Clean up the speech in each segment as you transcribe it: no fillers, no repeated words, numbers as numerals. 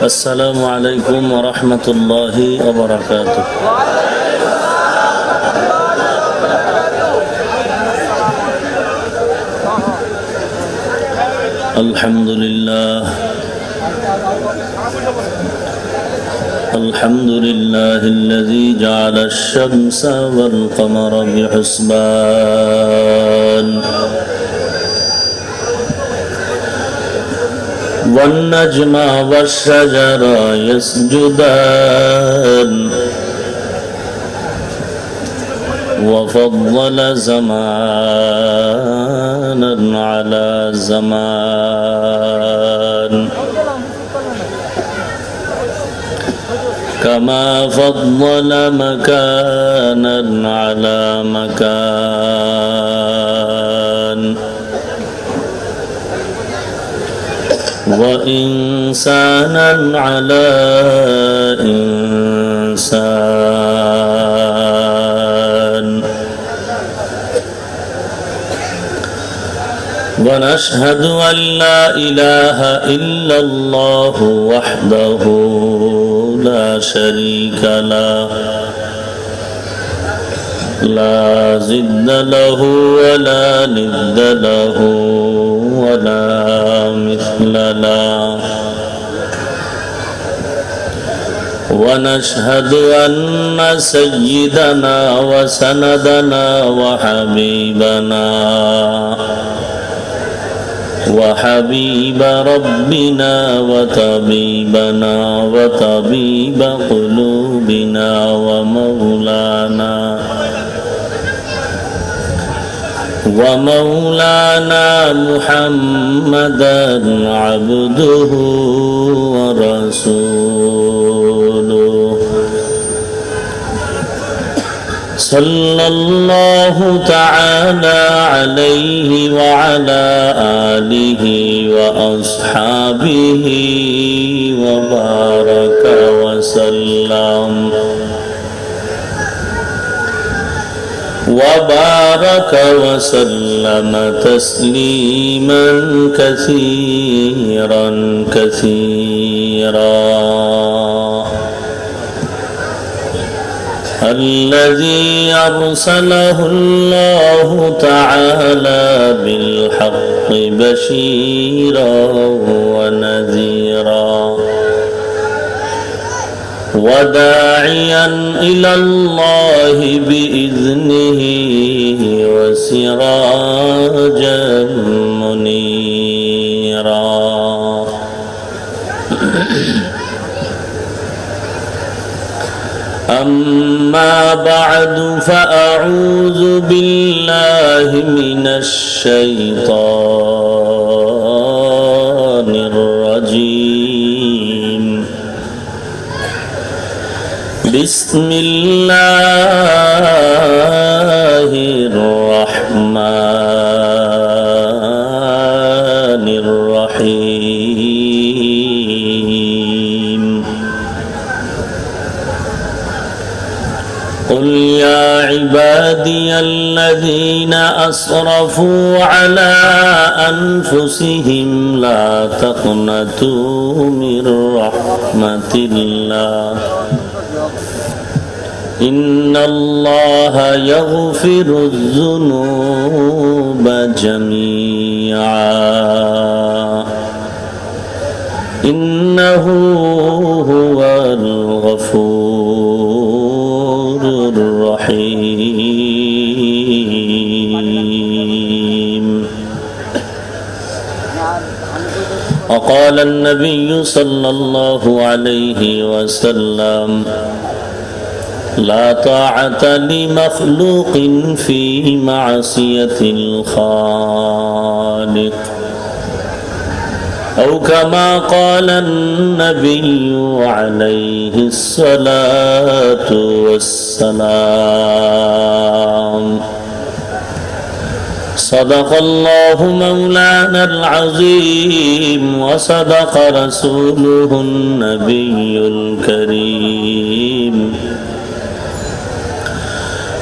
السلام عليكم ورحمة الله وبركاته. الحمد لله الذي جعل الشمس والقمر بحسبان والنجم والشجر يسجدان وفضل زمانا على زمان كما فضل مكانا على مكان وإنسانا على إنسان ونشهد أن لا إله إلا الله وحده لا شريك له لا ضد له ولا ند له ولا مثل له ونشهد أن سيدنا وسندنا وحبيب ربنا وطبيبنا وطبيب قلوبنا ومولانا محمدا عبده ورسوله صلى الله تعالى عليه وعلى آله وأصحابه وبارك وسلم تسليما كثيرا الذي أرسله الله تعالى بالحق بشيرا ونذيرا وداعيا إلى الله بإذنه وسراجا منيرا أما بعد فأعوذ بالله من الشيطان الرجيم بسم الله الرحمن الرحيم قل يا عبادي الذين أسرفوا على أنفسهم لا تقنطوا من رحمة الله إن الله يغفر الذنوب جميعا إنه هو الغفور الرحيم. وقال النبي صلى الله عليه وسلم لا طاعة لمخلوق في معصية الخالق أو كما قال النبي عليه الصلاة والسلام. صدق الله مولانا العظيم وصدق رسوله النبي الكريم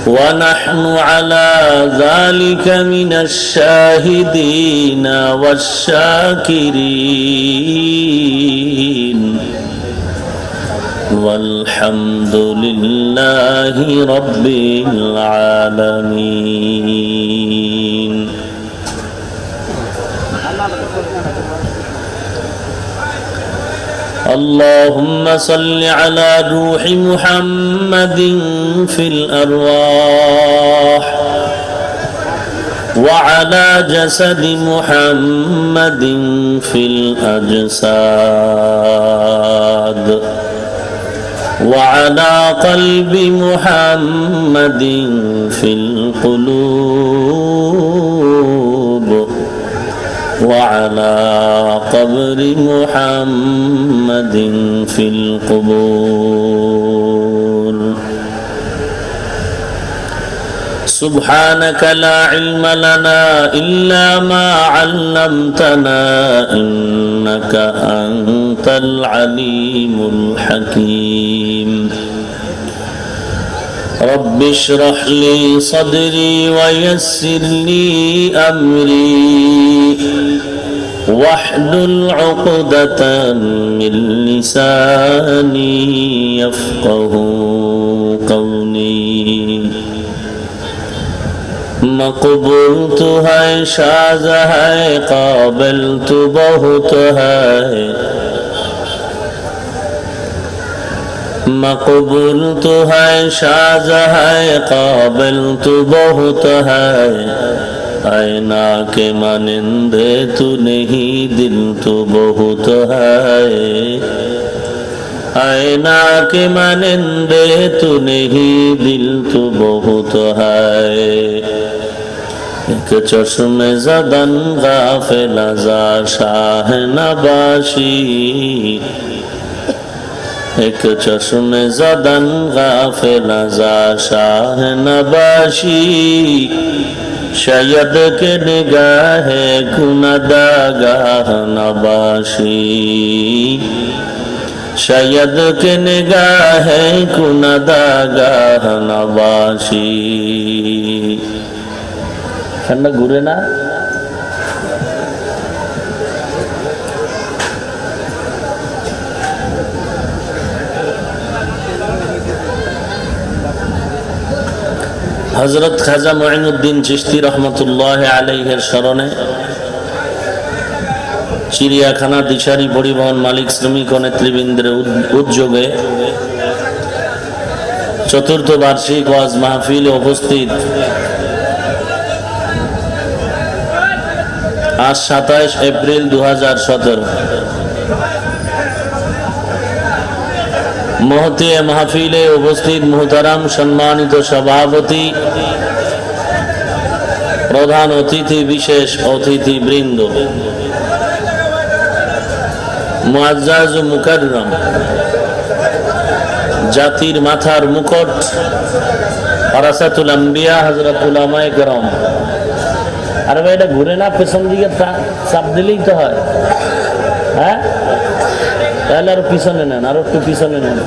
ونحن على ذلك من الشاهدين والشاكرين والحمد لله رب العالمين. اللهم صل على روح محمد في الأرواح وعلى جسد محمد في الأجساد وعلى قلب محمد في القلوب وعلى قبر محمد في القبور. سبحانك لا علم لنا إلا ما علمتنا إنك أنت العليم الحكيم. رب اشرح لي صدري ويسر لي أمري واحلل عقدة من لساني يفقه قولي. مقبول تو ہے شاز ہے قابل تو بہت ہے. مقبول تو ہے شاز ہے قابل تو بہت ہے. آئینہ کے مانندے تو نہیں دل تو بہت ہے. آئینہ کے مانندے تو نہیں دل تو بہت ہے. ایک چشم زدن غافل ازا شاہ نباشی. ایک چشم زدن غافل ازا شاہ نباشی. شاید کہ نگاہ کندگاہ نباشی. شاید کہ نگاہ کندگاہ نباشی. ঠান্ডা ঘুরে না? হযরত খাজা মুঈনুদ্দিন চিশতি রহমতুল্লাহ আলাইহির স্মরণে চিড়িয়াখানা দিশারি পরিবহন মালিক শ্রমিক ও নেতৃবৃন্দের উদ্যোগে চতুর্থ বার্ষিক ওয়াজ মাহফিলে উপস্থিত আজ 27 এপ্রিল 2017 মহতি মাহফিলে উপস্থিত মুহতারাম সম্মানিত সভাপতি, প্রধান অতিথি, বিশেষ অতিথি বৃন্দ, মুআজ্জাজ ও মুকাররম, জাতির মাথার মুকুট ওয়ারাসাতুল আম্বিয়া হযরত উলামায়ে কেরাম। আরে ভাই এটা ঘুরে না, পেছন দিকে চাপ দিলেই তো হয়। হ্যাঁ, তাহলে আরো পিছনে নেন, আরো একটু পিছনে নেন,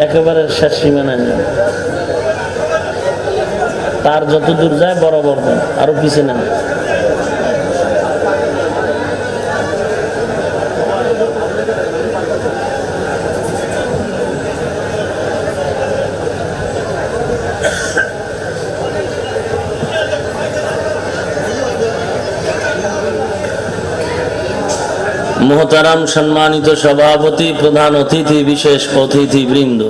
একেবারে শেষ সীমানায় নেন। তার যত দূর যায় বরাবর দেন, আরো পিছনে নেন। মুহতারাম সম্মানিত সভাপতি, প্রধান অতিথি, বিশেষ অতিথি বৃন্দ,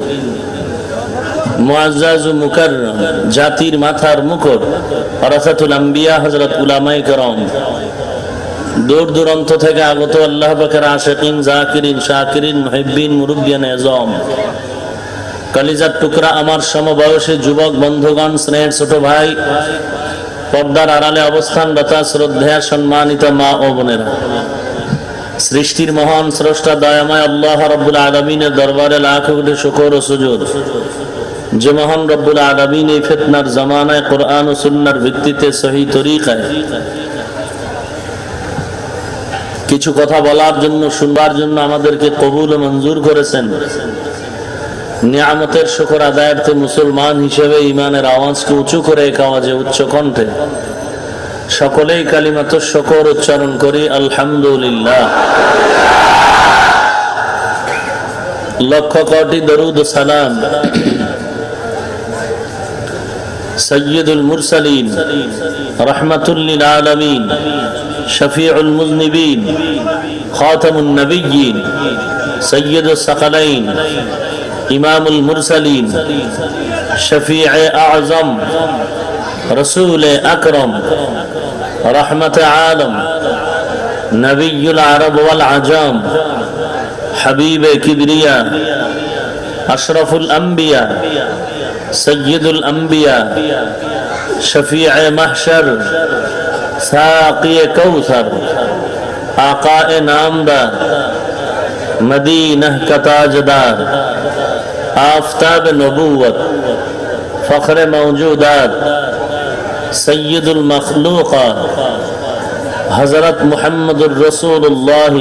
মুআজ্জাজ ও মুকাররম, জাতির মাথার মুকুট ওয়ারাসাতুল আম্বিয়া হযরত উলামায়ে কেরাম, দূর দূরান্ত থেকে আগত আল্লাহ পাকের আশিকিন, জাকিরিন, শাকিরিন, মুহিব্বিন, মুরব্বিয়ান আযম, কলিজার টুকরা আমার সমবয়সী যুবক বন্ধুগণ, স্নেহের ছোট ভাই, পর্দার আড়ালে অবস্থানরত শ্রদ্ধেয় সম্মানিত মা ও বোনেরা, সৃষ্টির মহান স্রষ্টা দয়াময় আল্লাহ রাব্বুল আলামিনের দরবারে লাখ কোটি শুকর ও সুজুদ, যে মহান রব্বুল আলামিন এই ফিতনার জামানায় কোরআন ও সুন্নাহর ভিত্তিতে সহি তরিকায় কিছু কথা বলার জন্য, শুনবার জন্য আমাদেরকে কবুল ও মঞ্জুর করেছেন। নিয়ামতের শুকর আদায়ার্থে মুসলমান হিসেবে ঈমানের আওয়াজকে উঁচু করে এক আওয়াজে উচ্চ কণ্ঠে সকলেই কালিমাতুশ শুকর উচ্চারণ করি, আলহামদুলিল্লাহ। লক্ষ কোটি দরুদ ও সালাম সৈয়দুল মুরসালিন রহমাতুল লিল আলামিন শফিউল মুযনিবিন খাতামুন নবিয়্যিন সৈয়দুস সাকালাইন ইমামুল মুরসালিন শফিউ আযম রাসূল আকরাম রহমত আলম নবিয়ুল আরব ওয়াল আজম হাবিব কিবরিয়া আশরাফুল আম্বিয়া সৈয়দুল আম্বিয়া শফিউ মাহশর সাকি কৌসর আকায়ে নামদার মদীনাহ কা তাজদার আফতাব নবুওত ফখর মওজুদাত সৈয়দুল মখলুকাত হযরত মুহাম্মদুর রাসূলুল্লাহ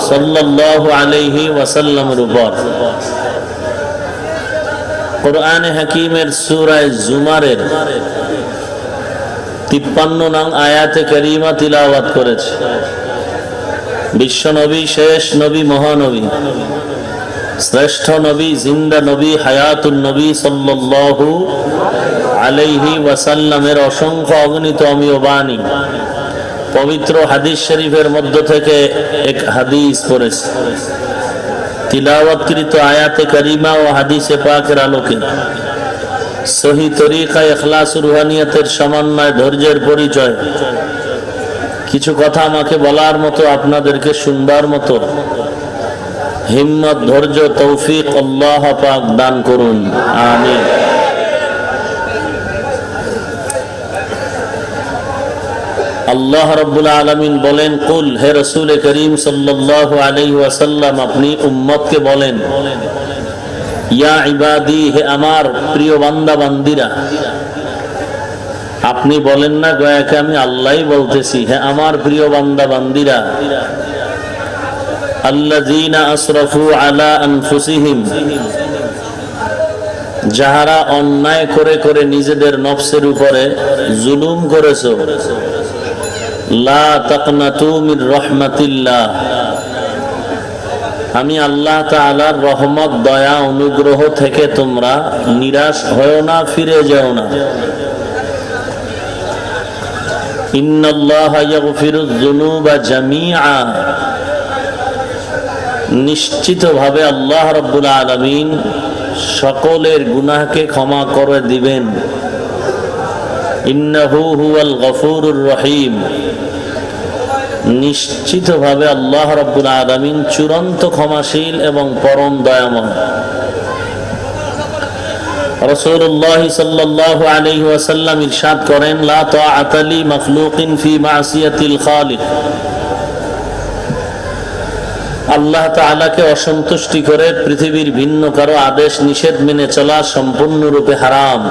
সাল্লাল্লাহু আলাইহি ওয়াসাল্লামের উপর কোরআনে হাকীমের সূরা জুমারের 53 নং আয়াতে কারীমা তিলাওয়াত করেছে বিশ্ব নবী, শেষ নবী, মহানবী, শ্রেষ্ঠ নবী, জিন্দা নবী, হায়াতুন নবী সাল্লাল্লাহু আলাইহি ওয়াসাল্লামের অসংখ্য অগণিত অমীয় বাণী পবিত্র হাদিস শরীফের মধ্য থেকে এক হাদিস পড়েছে। তিলাওয়াতকৃত আয়াতে কারিমা ও হাদিসে পাকের আলোকে সহি তরিকায় ইখলাস রুহানিয়তের সমন্বয় ধৈর্যের পরিচয় কিছু কথা আমাকে বলার মতো, আপনাদেরকে শুনবার মতো হিম্মত, ধৈর্য, তৌফিক আল্লাহ পাক দান করুন, আমিন। আল্লাহ রাব্বুল আলামিন বলেন, কুল, হে রাসূল করিম সাল্লাল্লাহু আলাইহি ওয়াসাল্লাম, আপনি উম্মতকে বলেন, ইয়া ইবাদি, হে আমার প্রিয় বান্দা বান্দিরা। আপনি বলেন না, গয়াকে আমি আল্লাহই বলতেছি, হে আমার প্রিয় বান্দা বান্দিরা। আল্লাযীনা আসরাফু আলা আনফুসিহিম, যাহারা অন্যায় করে করে নিজেদের নফসের উপরে জুলুম করেছো। লা তাকনাতু মির রাহমাতিল্লাহ, আমি আল্লাহ তাআলার রহমত, দয়া, অনুগ্রহ থেকে তোমরা নিরাশ হয়ো না, ফিরে যাও না। ইন্নাল্লাহা ইয়াগফিরুয যুনুবা জামিআ, নিশ্চিতভাবে আল্লাহ রাব্বুল আলামিন সকলের গুনাহকে ক্ষমা করে দিবেন। ইন্নাহু হুয়াল গফুরুর রহিম, নিশ্চিতভাবে আল্লাহ রাব্বুল আলামিন চূড়ান্ত ক্ষমাশীল এবং পরম দয়াময়। রাসূলুল্লাহ সাল্লাল্লাহু আলাইহি ওয়াসাল্লাম ইরশাদ করেন, লা তাআতা লি মাখলুকিন ফি মাসিয়াতিল খালিক, আল্লাহ তাআলাকে অসন্তুষ্টি করে পৃথিবীর ভিন্ন কারো আদেশ নিষেধ মেনে চলা সম্পূর্ণরূপে হারাম।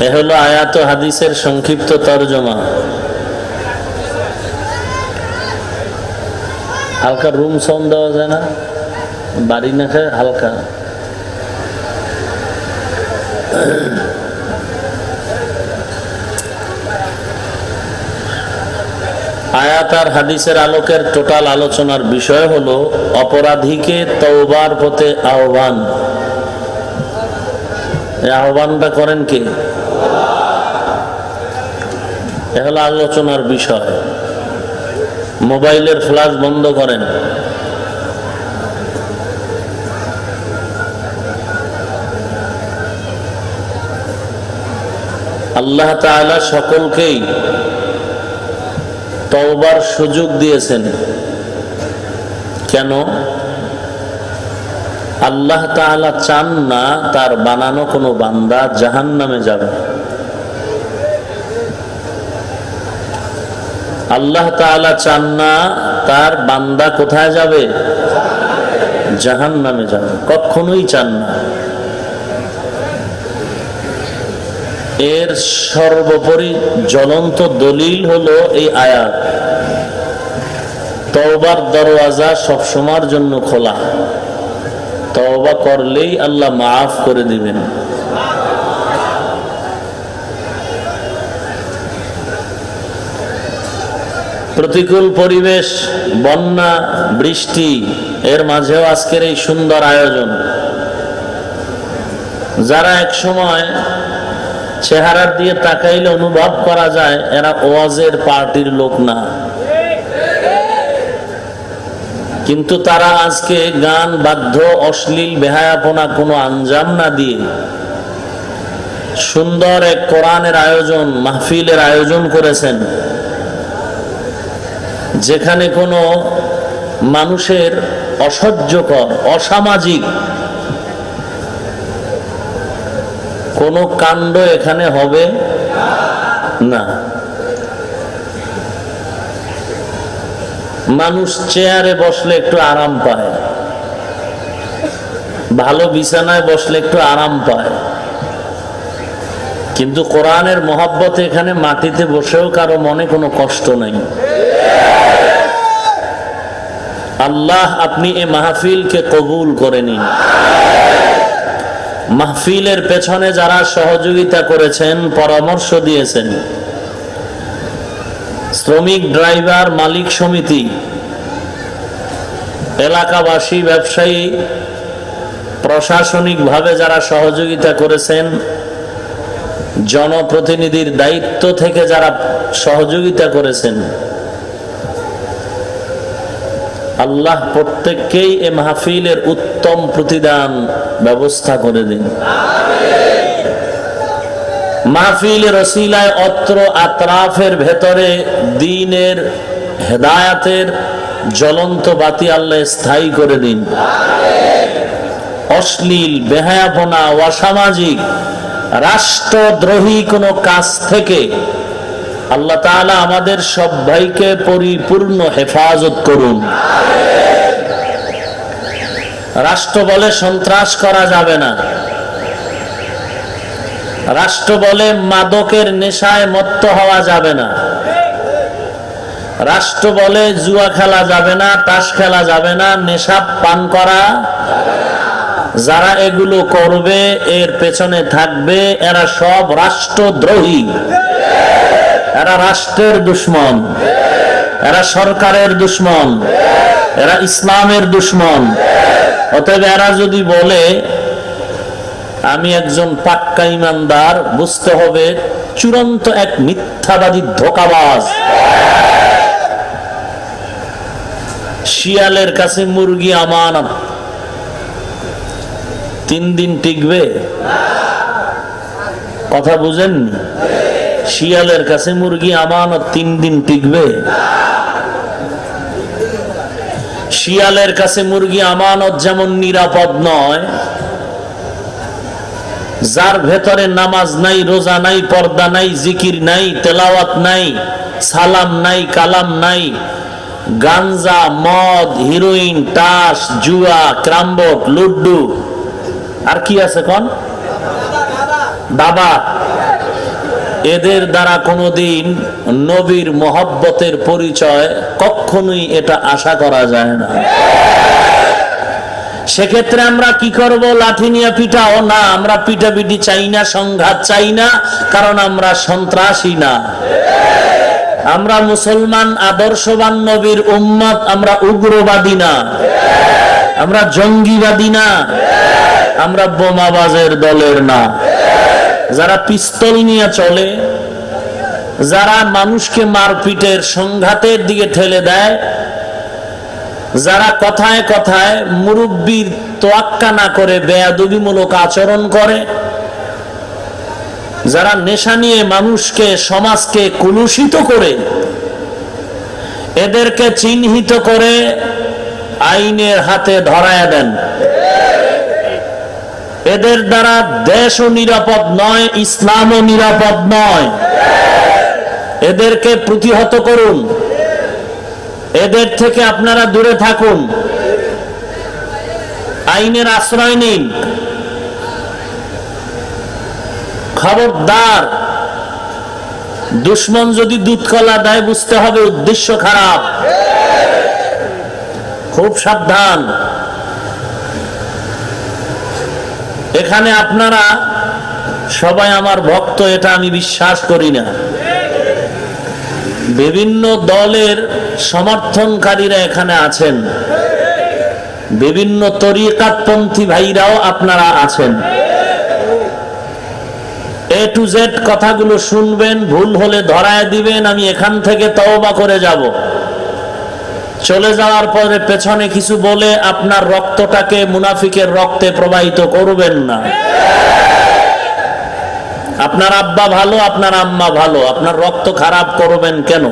এ হলো আয়াত ও হাদিসের সংক্ষিপ্ত তরজমা। হালকা রুম সাউন্ড দেওয়া যায় না? বাড়ি না খায় হালকা। আয়াত আর হাদিসের আলোকের টোটাল আলোচনার বিষয় হলো অপরাধীকে তওবার পথে আহ্বান। এই আহ্বানটা করেন কে? এ হলো আলোচনার বিষয়। মোবাইলের ফ্ল্যাশ বন্ধ করেন। আল্লাহ তাআলা সকলকেই তওবার সুযোগ দিয়েছেন। কেন? আল্লাহ তাআলা চান না তার বানানো কোনো বান্দা জাহান্নামে যাবে। আল্লাহ তাআলা চান না তার বান্দা কোথায় যাবে? জাহান্নামে যাবে, কখনোই চান না। এর সর্বোপরি জ্বলন্ত দলিল হলো এই আয়াত। তওবার দরওয়াজা সবসময়ের জন্য খোলা। তওবা করলেই আল্লাহ মাফ করে দিবেন। প্রতিকূল পরিবেশ, বন্যা, বৃষ্টি, এর মাঝেও আজকের এই সুন্দর আয়োজন। যারা এক সময় চেহারার দিয়ে তাকাইলে অনুভব করা যায় এরা ওয়াজের পার্টির লোক না, কিন্তু তারা আজকে গান, বাদ্য, অশ্লীল, বেহায়াপনা কোনো আঞ্জাম না দিয়ে সুন্দর এক কোরআনের আয়োজন, মাহফিলের আয়োজন করেছেন, যেখানে কোনো মানুষের অসহ্যকর, অসামাজিক কোনো কাণ্ড এখানে হবে না। মানুষ চেয়ারে বসলে একটু আরাম পায়, ভালো বিছানায় বসলে একটু আরাম পায়, কিন্তু কোরআনের মহব্বতে এখানে মাটিতে বসেও কারো মনে কোনো কষ্ট নাই। আল্লাহ, আপনি এ মাহফিলকে কবুল করে নিন। মাহফিলের পেছনে যারা সহযোগিতা করেছেন, পরামর্শ দিয়েছেন, শ্রমিক, ড্রাইভার, মালিক সমিতি, এলাকাবাসী, ব্যবসায়ী, প্রশাসনিকভাবে যারা সহযোগিতা করেছেন, জনপ্রতিনিধির দায়িত্ব থেকে যারা সহযোগিতা করেছেন, আল্লাহ প্রত্যেককেই এ মাহফিলের উত্তম প্রতিদান ব্যবস্থা করে দিন। মাহফিলের ওসিলায় অত্র আতরাফের ভেতরে দ্বীনের, হেদায়াতের জ্বলন্ত বাতি আল্লাহ স্থায়ী করে দিন। অশ্লীল, বেহায়াপনা, অসামাজিক, রাষ্ট্রদ্রোহী কোনো কাজ থেকে আল্লাহ তাআলা আমাদের সব ভাইকে পরিপূর্ণ হেফাজত করুন। রাষ্ট্র বলে সন্ত্রাস করা যাবে না, রাষ্ট্র বলে মাদকের নেশায় মত্ত হওয়া যাবে না, রাষ্ট্র বলে জুয়া খেলা যাবে না, তাস খেলা যাবে না, নেশা পান করা। যারা এগুলো করবে, এর পেছনে থাকবে, এরা সব রাষ্ট্রদ্রোহী, এরা রাষ্ট্রের দুশমন, এরা সরকারের দুশমন, এরা ইসলামের দুশমন। অতএব এরা যদি বলে আমি একজন পাক্কা ইমানদার, বুঝতে হবে চূড়ান্ত এক মিথ্যাবাদী, ধোঁকাবাজ। শিয়ালের কাছে মুরগি আমানত, 3 দিন টিকবে? কথা বুঝেননি? শিয়ালের কাছে মুরগি আমানত 3 দিন টিকবে? শিয়ালের কাছে মুরগি আমানত যেমন নিরাপদ নয়, যার ভেতরে নামাজ নাই, রোজা নাই, পর্দা নাই, জিকির নাই, তেলাওয়াত নাই, সালাম নাই, কালাম নাই, গাঞ্জা, মদ, হিরোইন, টাস, জুয়া, ক্রামবোর্ড, লুড্ডু, আর কি আছে কোন, দাবা, এদের দ্বারা কোনোদিন নবীর মহব্বতের পরিচয় কখনোই এটা আশা করা যায় না। সেক্ষেত্রে আমরা কি করব? লাঠি নিয়ে পিটাও না, আমরা পিটাপিটি চাই না, সংঘাত চাই না, কারণ আমরা সন্ত্রাসী না, আমরা মুসলমান, আদর্শবান নবীর উম্মত, আমরা উগ্রবাদী না, আমরা জঙ্গিবাদী না, আমরা বোমাবাজের দলের না। যারা পিস্তল নিয়ে চলে, যারা মানুষকে মারপিটের, সংঘাতের দিকে ঠেলে দেয়, যারা কথায় কথায় মুরব্বির তোয়াক্কা না করে বেয়াদবিমূলক আচরণ করে, যারা নেশা নিয়ে মানুষকে, সমাজকে কুলুষিত করে, এদেরকে চিহ্নিত করে আইনের হাতে ধরায় দেন। এদের দ্বারা দেশও নিরাপদ নয়, ইসলামও নিরাপদ নয়। এদেরকে প্রতিহত করুন, এদের থেকে আপনারা দূরে থাকুন, আইনের আশ্রয় নিন। খবরদার, দুশ্মন যদি দুধ কলা দেয়, বুঝতে হবে উদ্দেশ্য খারাপ, খুব সাবধান। এখানে আপনারা সবাই আমার ভক্ত, এটা আমি বিশ্বাস করি না, বিভিন্ন দলের সমর্থনকারীরা এখানে আছেন, বিভিন্ন তরিকাতপন্থী ভাইরাও আপনারা আছেন। এ টু জেড কথাগুলো শুনবেন, ভুল হলে ধরায় দিবেন, আমি এখান থেকে তওবা করে যাব। চলে যাওয়ার পরে পেছনে কিছু বলে আপনার রক্তটাকে মুনাফিকের রক্তে প্রবাহিত করবেন না। আপনার আব্বা ভালো, আপনার আম্মা ভালো, আপনার রক্ত খারাপ করবেন কেন?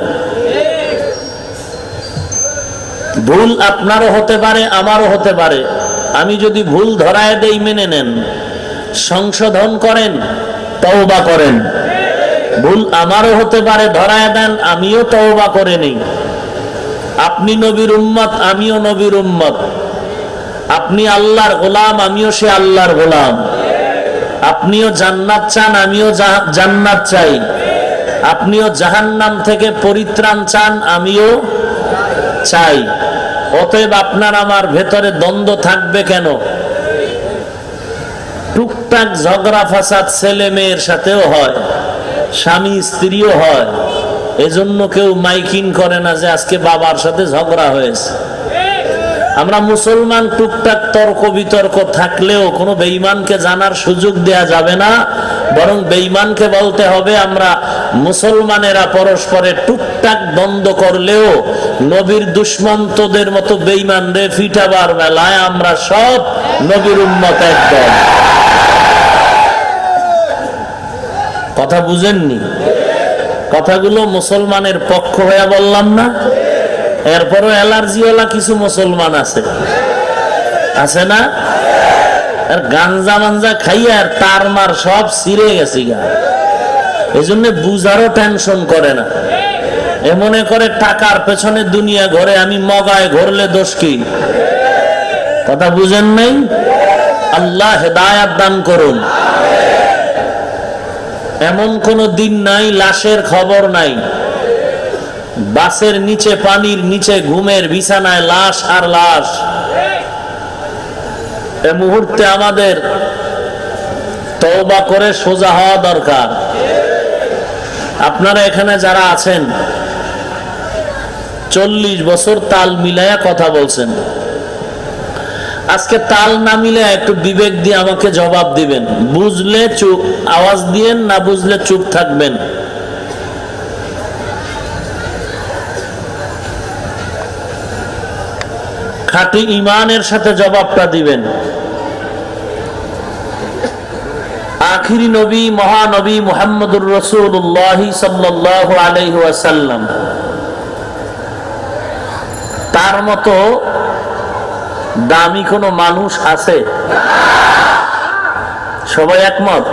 ভুল আপনারও হতে পারে, আমারও হতে পারে। আমি যদি ভুল ধরায় দেই মেনে নেন, সংশোধন করেন, তওবা করেন। ভুল আমারও হতে পারে, ধরায় দেন, আমিও তওবা করে নেই। আপনি নবীর উম্মত, আমিও নবীর উম্মত। আপনি আল্লাহর গোলাম, আমিও সে আল্লাহর গোলাম। আপনিও জান্নাত চান, আমিও জান্নাত চাই। আপনিও জাহান্নাম থেকে পরিত্রাণ চান, আমিও চাই। অতএব আপনার আমার ভেতরে দ্বন্দ্ব থাকবে কেন? টুকটাক ঝগড়া ফাসাদ ছেলে মেয়ের সাথেও হয়, স্বামী স্ত্রীও হয়। এজন্য কেউ মাইকিং করে না যে আজকে বাবার সাথে ঝগড়া হয়েছে। আমরা মুসলমান, টুকটাক তর্ক বিতর্ক থাকলেও কোনো বেঈমানকে জানার সুযোগ দেয়া যাবে না, বরং বেঈমানকে বলতে হবে আমরা মুসলমানেরা পরস্পরে টুকটাক দ্বন্দ্ব করলেও নবীর দুশমন তোদের মতো বেঈমান রে ফিটাবার বেলায় আমরা সব নবীর উম্মত একদম। কথা বুঝেননি? কথাগুলো মুসলমানের পক্ষ হয়ে বললাম না? এরপরও অ্যালার্জিওয়ালা কিছু মুসলমান আছে, আছে না? আর গাঞ্জা মাঞ্জা খাইয়া আর তার মার সব ছিঁড়ে গেছে গা, এই জন্য বুঝারও টেনশন করে না। এ মনে করে টাকার পেছনে দুনিয়া ঘরে, আমি মগায় ঘুরলে দোষ কি? কথা বুঝেন নাই? আল্লাহ হেদায়াত দান করুন। এমন কোন দিন নাই লাশের খবর নাই, বাসের নিচে, পানির নিচে, ঘুমের বিছানায় লাশ আর লাশ। এ মুহূর্তে আমাদের তওবা করে সোজা হওয়া দরকার। আপনারা এখানে যারা আছেন 40 বছর তাল মিলায়া কথা বলছেন, আজকে তাল না মিলে একটু বিবেক দিয়ে আমাকে জবাব দিবেন। বুঝলে চুপ আওয়াজ দিয়েন, না বুঝলে চুপ থাকবেন। খাঁটি ঈমানের সাথে জবাবটা দিবেন। আখিরি নবী মহানবী মুহাম্মদুর রাসূলুল্লাহ সাল্লাল্লাহু আলাইহি ওয়াসাল্লাম, তার মতো দামি কোন মানুষ আছে? সবাই একমত?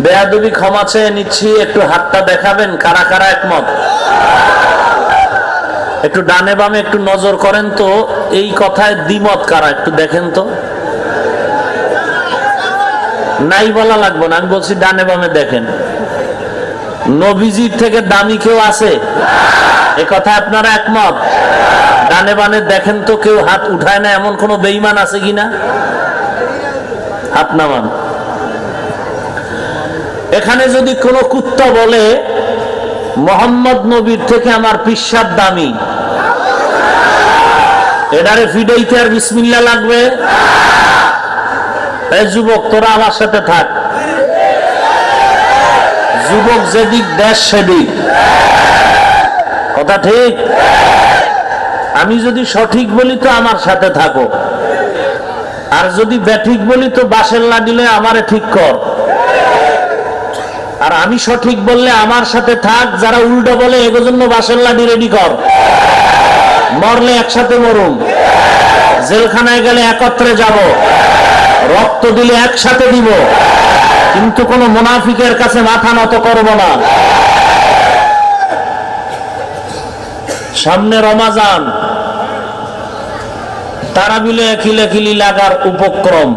বেয়াদবি ক্ষমা চেয়ে নিচ্ছি, একটু হাতটা দেখাবেন কারা কারা একমত। একটু ডানে বামে একটু নজর করেন তো, এই কথায় দ্বিমত কারা একটু দেখেন তো। নাই বলা লাগবে না, আমি বলছি ডানে বামে দেখেন। নবীজির থেকে দামি কেউ আছে? এ কথা আপনারা একমত? ডানে বামে দেখেন তো, কেউ হাত উঠায় না এমন কোন বেঈমান আছে কিনা? হাত নামান। এখানে যদি কোন কুত্তা বলে মোহাম্মদ নবীর থেকে আমার পিশাব দামি, এটারে ফিডাইতে আর বিসমিল্লাহ লাগবে? এই যুবক, তোরা আমার সাথে থাক। যুবক যেদিক দেশ সেদিক, কথা ঠিক? আমি যদি সঠিক বলি তো আমার সাথে থাকো, আর যদি বেঠিক বলি তো বাসের লাডিলে আমারে ঠিক কর। আর আমি সঠিক বললে আমার সাথে থাক, যারা উল্টো বলে এগো জন্য বাসের লাডি রেডি কর। মরলে একসাথে মরুম, জেলখানায় গেলে একত্রে যাব, রক্ত দিলে একসাথে দিব, কিন্তু কোন মুনাফিকের কাছে মাথা নত করব না। সামনে রমাজান, তারাবিলে কিলাকিলি লাগার উপক্রম।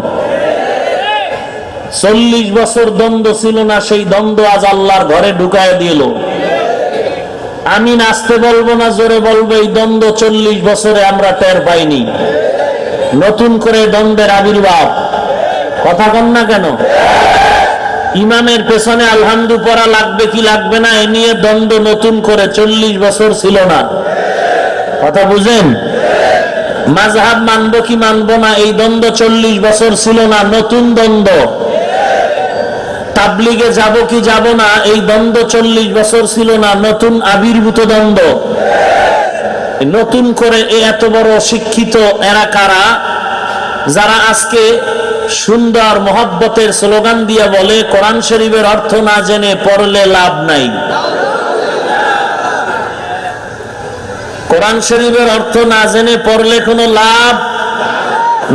40 বছর দ্বন্দ্ব ছিল না, সেই দ্বন্দ্ব আজ আল্লাহর ঘরে ঢুকায় দিল। আমি নাচতে বলবো না, জোরে বলবো, এই দ্বন্দ্ব 40 বছরে আমরা টের পাইনি। নতুন করে দ্বন্দ্বের আবির্ভাব। কথা কন না কেন? ইমামের পেছনে আলহামদু পড়া লাগবে কি লাগবে না এ নিয়ে দ্বন্দ্ব নতুন করে 40 বছর ছিল না। কথা বুঝেন? মাযহাব মানবো কি মানবো না এই দ্বন্দ্ব 40 বছর ছিল না, নতুন দ্বন্দ্ব। তাবলিগে যাব কি যাব না এই দ্বন্দ্ব 40 বছর ছিল না, নতুন আবির্ভূত দ্বন্দ্ব। নতুন করে এত বড় শিক্ষিত এরা কারা যারা আজকে সুন্দর মহব্বতের স্লোগান দিয়ে বলে কোরআন শরীফের অর্থ না জেনে পড়লে লাভ নাই। কোরআন শরীফের অর্থ না জেনে পড়লে কোনো লাভ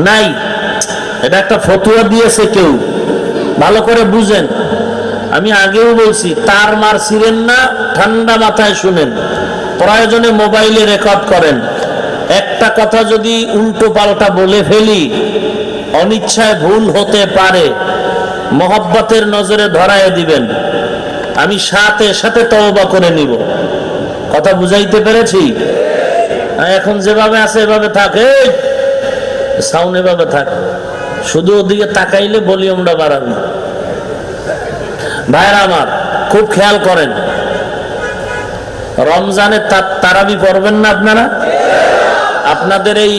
নাই। এটা একটা ফতোয়া দিয়েছে কেউ, ভালো করে বুঝেন। আমি আগেও বলছি, তার মার ছিলেন না, ঠান্ডা মাথায় শুনেন, প্রয়োজনে মোবাইলে রেকর্ড করেন। একটা কথা যদি উল্টো পাল্টা বলে ফেলি, অনিচ্ছায় ভুল হতে পারে, মহব্বতের নজরে ধরায় দিবেন, আমি সাথে সাথে তওবা করে নিব। কথা বুঝাইতে পেরেছি? এখন যেভাবে আছে এভাবে থাকে, সাউন্ড এভাবে থাকে, শুধু ওদিকে তাকাইলে ভলিউমটা বাড়াবি। ভাইরা আমার, খুব খেয়াল করেন, রমজানে তারাবি পড়বেন না আপনারা? আপনাদের এই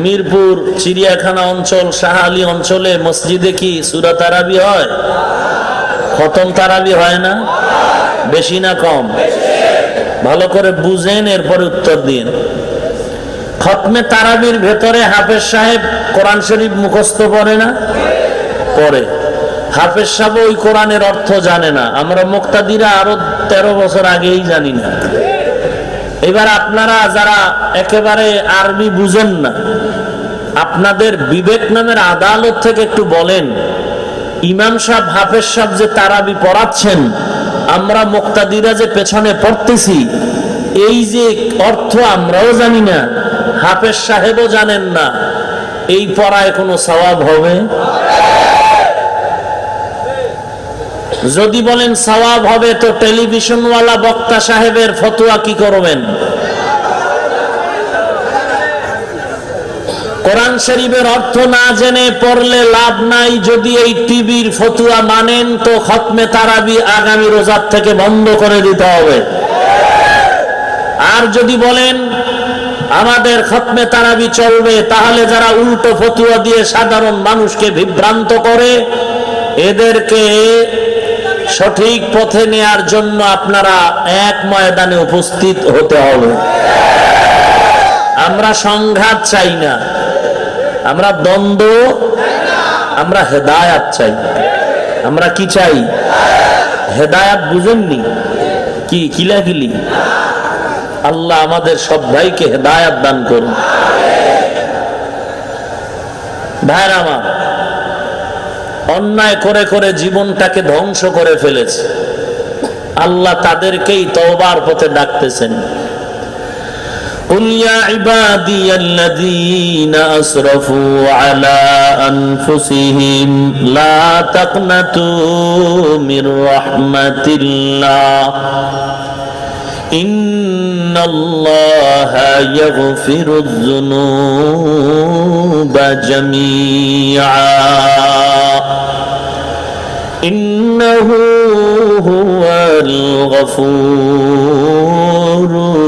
মিরপুর চিড়িয়াখানা অঞ্চল, শাহ আলী অঞ্চলে মসজিদে কি সূরা তারাবি হয়? খতম তারাবি হয় না? বেশি না কম? ভালো করে বুঝেন, এরপরে উত্তর দিন। খতমে তারাবির ভেতরে হাফেজ সাহেব কোরআন শরীফ মুখস্থ পড়ে না? পড়ে। হাফেজ সাহেব ওই কোরআনের অর্থ জানে না, আমরা মুক্তাদিরা আরো 13 বছর আগেই জানি না। এবার আপনারা যারা একেবারে আরবি বুঝেন না, আপনাদের বিবেক নামের আদালত থেকে একটু বলেন, ইমাম সাহেব হাফেজ সাহেব যে তারাবি পড়াচ্ছেন, আমরা মুক্তাদিরা যে পেছনে পড়তেছি, এই যে অর্থ আমরাও জানি না, হাফেজ সাহেবও জানেন না, এই পড়ায় কোনো সওয়াব হবে? যদি বলেন সওয়াব হবে, তো টেলিভিশনওয়ালা বক্তা সাহেবের ফতোয়া কি করবেন? কোরআন শরীফের অর্থ না জেনে পড়লে লাভ নাই। যদি এই টিভির ফতোয়া মানেন, তো খতমে তারাবি আগামী রোজার থেকে বন্ধ করে দিতে হবে। আর যদি বলেন আমাদের খতমে তারাবি চলবে, তাহলে যারা উল্টো ফতোয়া দিয়ে সাধারণ মানুষকে বিভ্রান্ত করে, এদেরকে সঠিক পথে নেয়ার জন্য আপনারা এক ময়দানে উপস্থিত হতে হবে। আমরা সংঘাত চাই না, আমরা দ্বন্দ্ব, আমরা হেদায়াত চাই। আমরা কি চাই? হেদায়াত। বুঝেননি? কি কিলাকিলি? আল্লাহ আমাদের সব ভাইকে হেদায়াত দান করুন। ভাইরা আমার, অন্যায় করে করে জীবনটাকে ধ্বংস করে ফেলেছে, আল্লাহ তাদেরকেই তওবার পথে ডাকতেছেন। قل يا عبادي الذين أسرفوا على أنفسهم لا تقنطوا من رحمة الله إن الله يغفر الذنوب جميعا إنه هو الغفور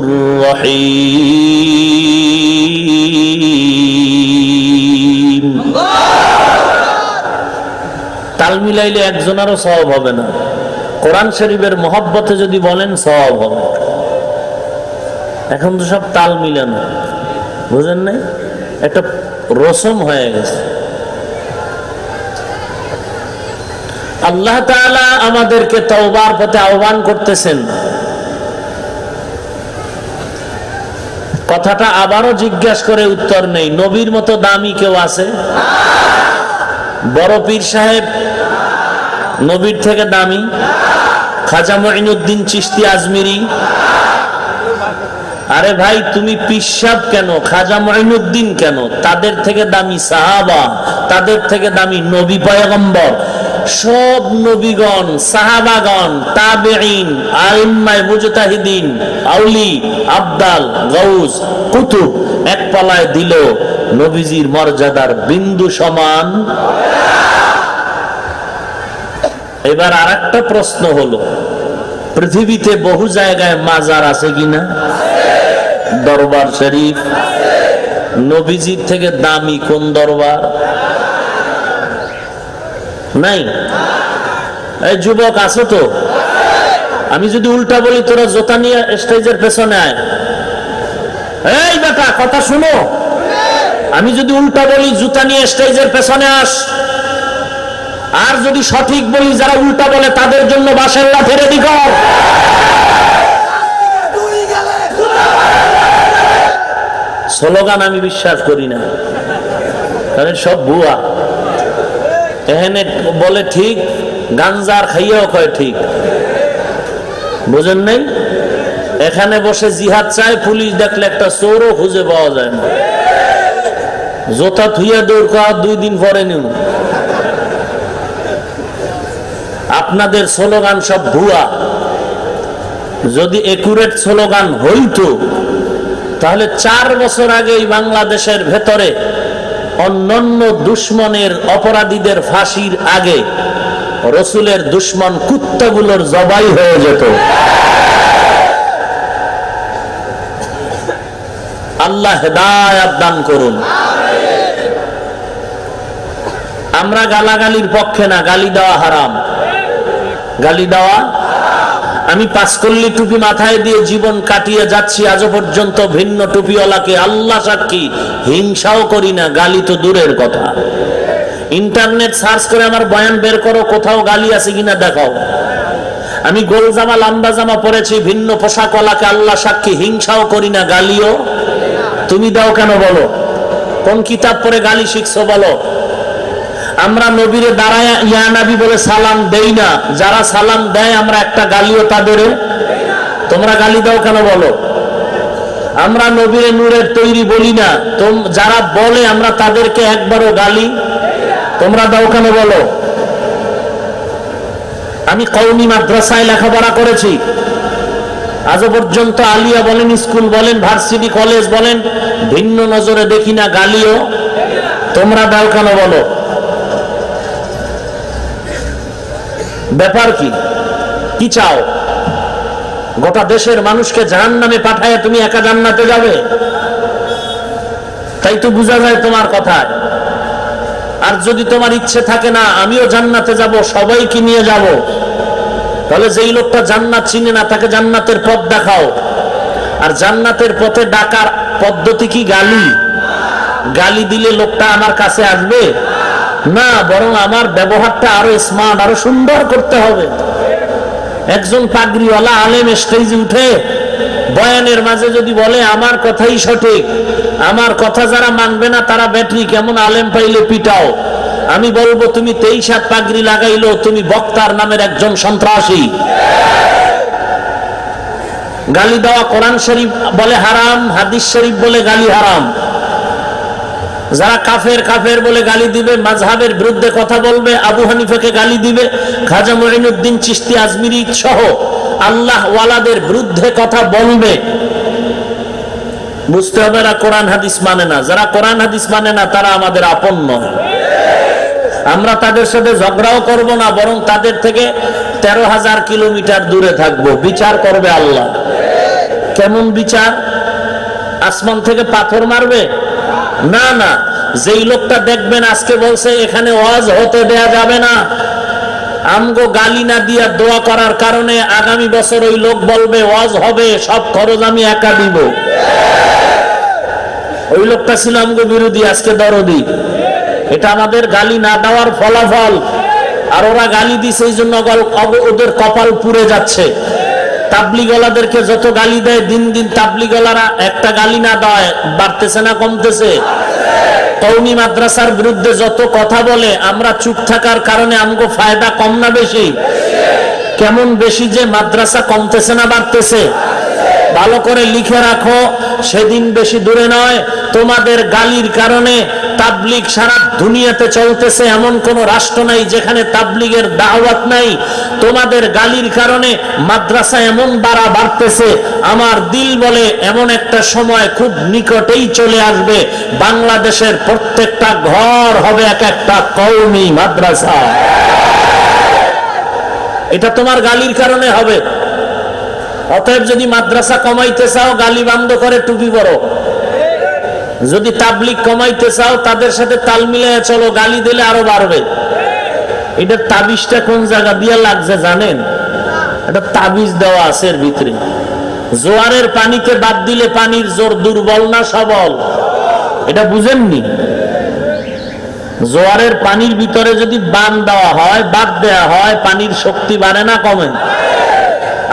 الرحيم। তাল মিলাইলে একজনেরও সওয়াব হবে না। কোরআন শরীফের মহব্বতে যদি বলেন সওয়াব হবে। এখন তো সব তাল মিলানো, বুঝেন নাই? একটা রসম হয়ে গেছে। আল্লাহ তাআলা আমাদেরকে তওবার পথে আহ্বান করতেছেন। কথাটা আবারও জিজ্ঞাসা করে উত্তর নেই। নবীর মতো দামি কেউ আছে? বড় পীর সাহেব নবীর থেকে দামি? খাজা মুঈনুদ্দিন চিশতি আজমিরি? আরে ভাই, তুমি পিসাব কেন, খাজা মুঈনুদ্দিন কেন? তাদের থেকে দামি সাহাবা, তাদের থেকে দামি নবী পয়গম্বর। সব নবীগণ, সাহাবাগণ, তাবেঈন, আইম্মায়ে মুজতাহিদিন, আউলি, আবদাল, গাউস, কুতুব এক পালায় দিল, নবীজির মর্যাদার বিন্দু সমান। এবার আরেকটা প্রশ্ন হলো, পৃথিবীতে বহু জায়গায় মাজার আছে কিনা? দরবার শরীফ। নবীজির থেকে দামি কোন দরবার? নাই। এই যুবক আছে তো? আমি যদি উল্টা বলি তোরা জোতা নিয়ে স্টেজের পেছনে আয়। এই বেটা কথা শুনো, আমি যদি উল্টা বলি জুতা নিয়ে স্টেজের পেছনে আস, আর যদি সঠিক বলি যারা উল্টা বলে তাদের জন্য বাঁশের লাঠি রেডি কর। স্লোগান আমি বিশ্বাস করি না, কারণ সব ভুয়া। এখানে বলে ঠিক, গাঞ্জার খাইয়াও কয় ঠিক, বুঝেন নাই? এখানে বসে জিহাদ চায়, পুলিশ দেখলে একটা চোরও খুঁজে পাওয়া যায় না। জোতা থুইয়া দৌড় করা 2 দিন পরে নিউ। আপনাদের স্লোগান সব ভুয়া। যদি একুরেট স্লোগান হইতো তাহলে 4 বছর আগে বাংলাদেশের ভেতরে অন্যান্য দুশ্মনের অপরাধীদের ফাঁসির আগে রসুলের দুশ্মন কুত্তাগুলোর জবাই হয়ে যেত। আল্লাহ হেদায়াত দান করুন। আমরা গালাগালির পক্ষে না, গালি দেওয়া হারাম। গালি দেওয়া, আমি 5 কল্লি টুপি মাথায় দিয়ে জীবন কাটিয়ে যাচ্ছি, আজও পর্যন্ত ভিন্ন টুপিওয়ালাকে আল্লাহ সাক্ষী হিংসাও করি না, গালি তো দূরের কথা। ইন্টারনেট সার্চ করে আমার বয়ান বের করো, কোথাও গালি আছে কিনা দেখাও। আমি গোল জামা লম্বা জামা পরেছি, ভিন্ন পোশাকওয়ালাকে আল্লাহ সাক্ষী হিংসাও করি না, গালিও তুমি দাও কেন বলো? কোন কিতাব পড়ে গালি শিখছো বলো? আমরা নবীরে দাঁড়ায় ইয়া নবী বলে সালাম দেই না, যারা সালাম দেয় আমরা একটা গালিও তাদের। তোমরা গালি দাও কেন বলো? আমরা নবীরে নূরের তৈরি বলি না, যারা বলে আমরা তাদেরকে একবারও গালি তোমরা দাও কেন বলো? আমি কওমি মাদ্রাসায় লেখাপড়া করেছি, আজও পর্যন্ত আলিয়া বলেন, স্কুল বলেন, ভার্সিটি কলেজ বলেন, ভিন্ন নজরে দেখি না, গালিও তোমরা দাও কেন বলো? ব্যাপার কি? কি চাও? গোটা দেশের মানুষকে জাহান্নামে পাঠায় তুমি একা জান্নাতে যাবে? তাই তো বোঝা যায় তোমার কথায়। আর যদি তোমার ইচ্ছে থাকে না আমিও জান্নাতে যাব, সবাইকে নিয়ে যাব, তাহলে যেই লোকটা জান্নাত চিনে না তাকে জান্নাতের পথ দেখাও। আর জান্নাতের পথে ডাকার পদ্ধতি কি? গালি। গালি দিলে লোকটা আমার কাছে আসবে না, বরং আমার ব্যবহারটা আরো স্মার্ট, আরো সুন্দর করতে হবে। একজন পাগড়িওয়ালা আলেম স্টেজে উঠে বয়ানের মাঝে যদি বলে আমার কথাই সঠিক, আমার কথা যারা মানবে না তারা ব্যাটারি, কেমন আলেম পাইলে পিটাও, আমি বলবো তুমি 23 হাত পাগড়ি লাগাইলো, তুমি বক্তার নামের একজন সন্ত্রাসী। গালি দেওয়া কোরআন শরীফ বলে হারাম, হাদিস শরীফ বলে গালি হারাম। যারা কাফের কাফের বলে গালি দিবে, মাযহাবের বিরুদ্ধে কথা বলবে, আবু হানিফাকে গালি দিবে, খাজা মুঈনুদ্দিন চিশতি আজমিরি সহ আল্লাহ ওয়ালাদের বিরুদ্ধে কথা বলবে, বুঝতে হবে এরা কোরআন হাদিস মানে না। যারা কোরআন হাদিস মানে না তারা আমাদের আপন নয়। আমরা তাদের সাথে ঝগড়াও করব না, বরং তাদের থেকে 13,000 কিলোমিটার দূরে থাকবো। বিচার করবে আল্লাহ। কেমন বিচার? আসমান থেকে পাথর মারবে? না না, যেই লোকটা দেখবেন আজকে বলছে এখানে ওয়াজ হতে দেয়া যাবে না, আমগো গালি না দিয়া দোয়া করার কারণে আগামী বছর ওই লোক বলবে ওয়াজ হবে, সব খরচ আমি একা দিব। ওই লোকটা ছিল আমগো বিরোধী, আজকে দরদি। এটা আমাদের গালি না দেওয়ার ফলাফল। আর ওরা গালি দিছে এই জন্য ওদের কপাল পুড়ে যাচ্ছে। তাবলিগওয়ালাদেরকে যত গালি দেয়, দিন দিন তাবলিগওয়ালারা একটা গালি না দেয় বাড়তেছে না কমতেছে? কওমি মাদ্রাসার বিরুদ্ধে যত কথা বলে, আমরা চুপ থাকার কারণে আমগো ফায়দা কম না বেশি? কেমন বেশি যে মাদ্রাসা কমতেছে না বাড়তেছে? ভালো করে লিখে রাখো, সেদিন বেশি দূরে নয় তোমাদের গালির কারণে তাবলিগ সারা দুনিয়াতে চলতেছে। এমন কোন রাষ্ট্র নাই যেখানে তাবলিগের দাওয়াত নাই। তোমাদের গালির কারণে মাদ্রাসা এমন বাড়তেছে। আমার দিল বলে এমন একটা সময় খুব নিকটেই চলে আসবে, বাংলাদেশের প্রত্যেকটা ঘর হবে এক একটা কওমি মাদ্রাসা। এটা তোমার গালির কারণে হবে। অতএব যদি মাদ্রাসা কমাইতে চাও, গালি বন্ধ করে টুপি পরো। যদি তাবলিগ কমাইতে চাও, তাদের সাথে তাল মিলিয়ে চলো, গালি দিলে আরো বাড়বে। এটা তাবিজটা কোন জায়গা দিয়া লাগছে জানেন? এটা তাবিজ দেওয়া আছে এর ভিতরে। জোয়ারের পানিতে বাদ দিলে পানির জোর দুর্বল না সবল? এটা বুঝেননি? জোয়ারের পানির ভিতরে যদি বান দেওয়া হয়, বাদ দেওয়া হয়, পানির শক্তি বাড়ে না কমে?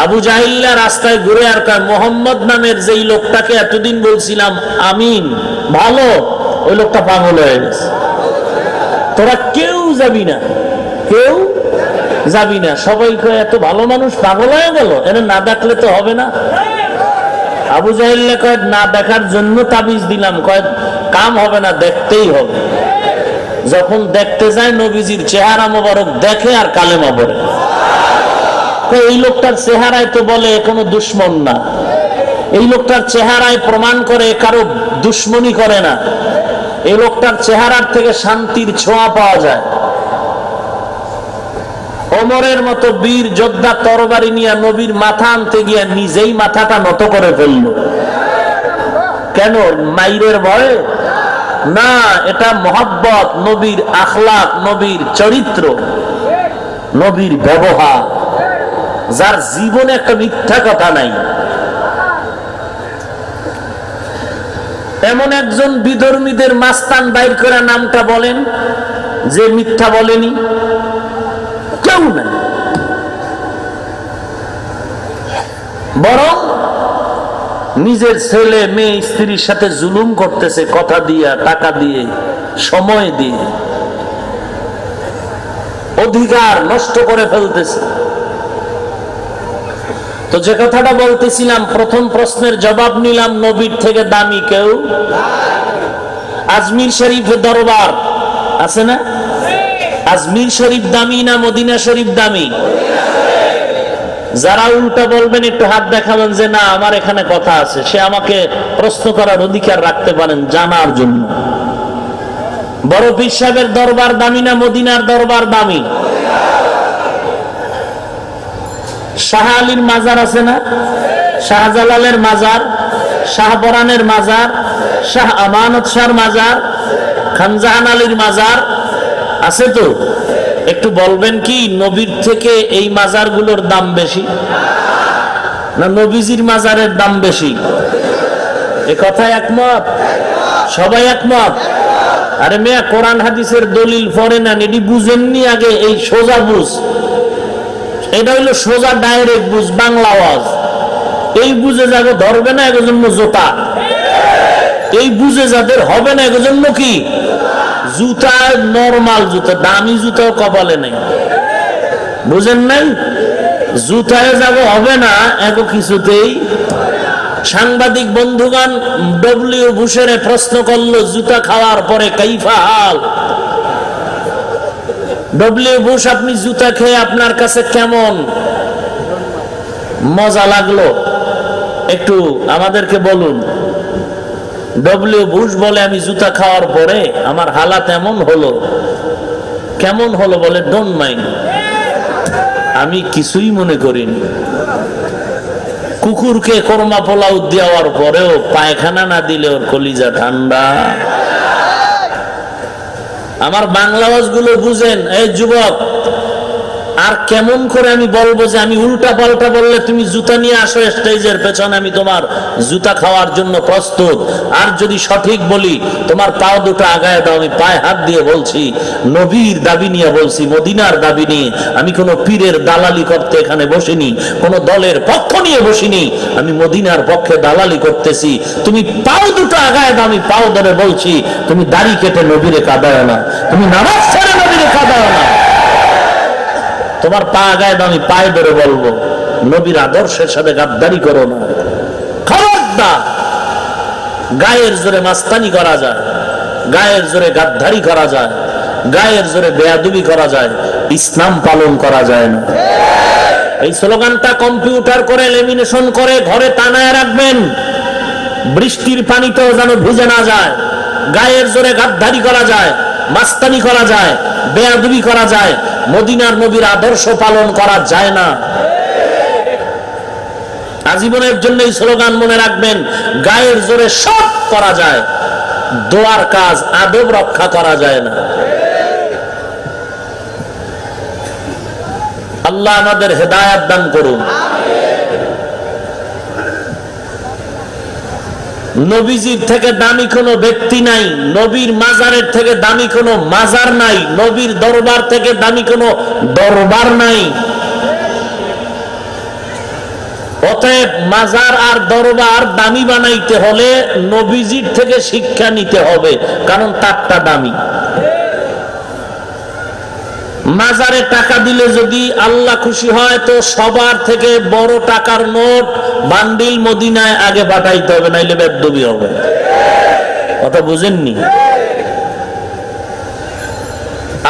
আবু জাহিল্লা রাস্তায় ঘুরে আর কয়, মোহাম্মদ নামের যেই লোকটাকে এতদিন বলছিলাম আমিন ভালো, ওই লোকটা পাগল হয়ে গেছে। তোরা কেউ যাবি না, কেউ যাবি না। সবাই কয় এত ভালো মানুষ পাগল হয়ে গেল, এর না ডাকলে তো হবে না। আবু জাহিল্লা কয়, না দেখার জন্য তাবিজ দিলাম, কয় কাম হবে না, দেখতেই হবে। যখন দেখতে যায়, নবীজির চেহারা মোবারক দেখে আর কালেমা পড়ে। এই লোকটার চেহারায় তো বলে কোনো দুশ্মন না, এই লোকটার চেহারায় প্রমাণ করে কারো দুশ্মনী করে না, এই লোকটার চেহারার থেকে শান্তির ছোঁয়া পাওয়া যায়। ওমরের মতো বীর যোদ্ধা তরবারি নিয়ে নবীর মাথা আনতে গিয়ে নিজেই মাথাটা নত করে ফেলল। কেন? মাইরের ভয়ে না, এটা মহব্বত, নবীর আখলাক, নবীর চরিত্র, নবীর ব্যবহার, যার জীবনে একটা মিথ্যা কথা নাই। এমন একজন বিধর্মীদের মাস্তান বাইর করে নামটা বলেন যে মিথ্যা বলেনি? কেউ নাই। বরং নিজের ছেলে মেয়ে স্ত্রীর সাথে জুলুম করতেছে, কথা দিয়া, টাকা দিয়ে, সময় দিয়ে, অধিকার নষ্ট করে ফেলতেছে। তো যে কথাটা বলতেছিলাম, প্রথম প্রশ্নের জবাব নিলাম, নবীর থেকে দামি কেউ? আজমির শরীফে দরবার আছে না? আজমির শরীফ দামি না মদিনা শরীফ দামি? যারা উল্টা বলবেন একটু হাত দেখাবেন যে না আমার এখানে কথা আছে, সে আমাকে প্রশ্ন করার অধিকার রাখতে পারেন জানার জন্য। বড় পীর সাহেবের দরবার দামি না মদিনার দরবার দামি? শাহ আলীর মাজার আছে না? শাহজালালের মাজার, শাহপরানের মাজার, শাহ আমানত শাহর মাজার, খানজাহান আলীর মাজার আছে তো? একটু বলবেন কি নবীর থেকে এই মাজারগুলোর দাম বেশি না নবীজির মাজারের দাম বেশি? এ কথায় একমত? সবাই একমত? আরে মেয়া, কোরআন হাদিসের দলিল পড়ে না, এটি বুঝেননি আগে। এই সোজা বুঝ, এটা হইলো সোজা ডাইরেক্ট বুঝ, বাংলা আওয়াজ। এই বুঝে যাবে ধরবে না, এর জন্য জোতা। এই বুঝে যাদের হবে না, এর জন্য কি জুতা? নরমাল জুতা, দামি জুতাও কপালে নেই। বুঝেন নাই? জুতায় যাবে হবে না, এগো কিছুতেই। সাংবাদিক বন্ধুগণ ডব্লিউ বুশের প্রশ্ন করলো, জুতা খাওয়ার পরে কাইফা হাল? ডব্লিউ বুশ, আপনি জুতা খেয়ে আপনার কাছে কেমন মজা লাগলো একটু আমাদেরকে বলুন। ডব্লিউ বুশ বলে, আমি জুতা খাওয়ার পরে আমার হালাত এমন হলো। কেমন হলো? বলে ডোন্ট মাইন্ড, আমি কিছুই মনে করিনি। কুকুরকে কোরমা পোলাও দেওয়ার পরেও পায়খানা না দিলে ওর কলিজা ঠান্ডা। আমার বাংলা আওয়াজগুলো বুঝেন এই যুবক। আর কেমন করে আমি বলবো যে আমি উল্টা পাল্টা বললে তুমি জুতা নিয়ে আসো স্টেজের পেছনে, আমি তোমার জুতা খাওয়ার জন্য প্রস্তুত। আর যদি সঠিক বলি, তোমার পাও দুটো আগায় দাও, আমি পায়ে হাত দিয়ে বলছি, নবীর দাবি নিয়ে বলছি, মদিনার দাবি নিয়ে। আমি কোনো পীরের দালালি করতে এখানে বসিনি, কোনো দলের পক্ষ নিয়ে বসিনি, আমি মদিনার পক্ষে দালালি করতেছি। তুমি পাও দুটো আগায় দাও, আমি পাও ধরে বলছি, তুমি দাড়ি কেটে নবীরে কাঁদায় না, তুমি নামাজ ছেড়ে নবীরে কাঁদায় না। তোমার পা আগায় দাও, আমি পায়ে ধরে বলবো, নবীর আদর্শের সাথে গাদ্দারি করো না। খবরদার! গায়ের জোরে মাস্তানি করা যায়, গায়ের জোরে গাদ্দারি করা যায়, গায়ের জোরে বেয়াদবি করা যায়, ইসলাম পালন করা যায় না। এই স্লোগানটা কম্পিউটার করে লেমিনেশন করে ঘরে টানায় রাখবেন, বৃষ্টির পানিতেও যেন ভিজে না যায়। গায়ের জোরে গাদ্দারি করা যায়, মাস্তানি করা যায়, বেয়াদবি করা যায়, মদিনার নবীর আদর্শ পালন করা যায় না। আজীবনের জন্য এই স্লোগান মনে রাখবেন, গায়ের জোরে সব করা যায়, দোয়ার কাজ আদব রক্ষা করা যায় না। আল্লাহ আমাদের হেদায়েত দান করুন। নবীজির থেকে দামি কোনো ব্যক্তি নাই, নবীর মাজারের থেকে দামি কোনো মাজার নাই, নবীর দরবার থেকে দামি কোনো দরবার নাই। অতএব মাজার আর দরবার দামি বানাইতে হলে নবীজির থেকে শিক্ষা নিতে হবে, কারণ তারটা দামি। মাজারে টাকা দিলে যদি আল্লাহ খুশি হয় তো সবার থেকে বড় টাকার নোট বান্ডিল মদিনায় আগে পাঠাইতে হবে, নাইলে বেদবি হবে। কথা বুঝেননি?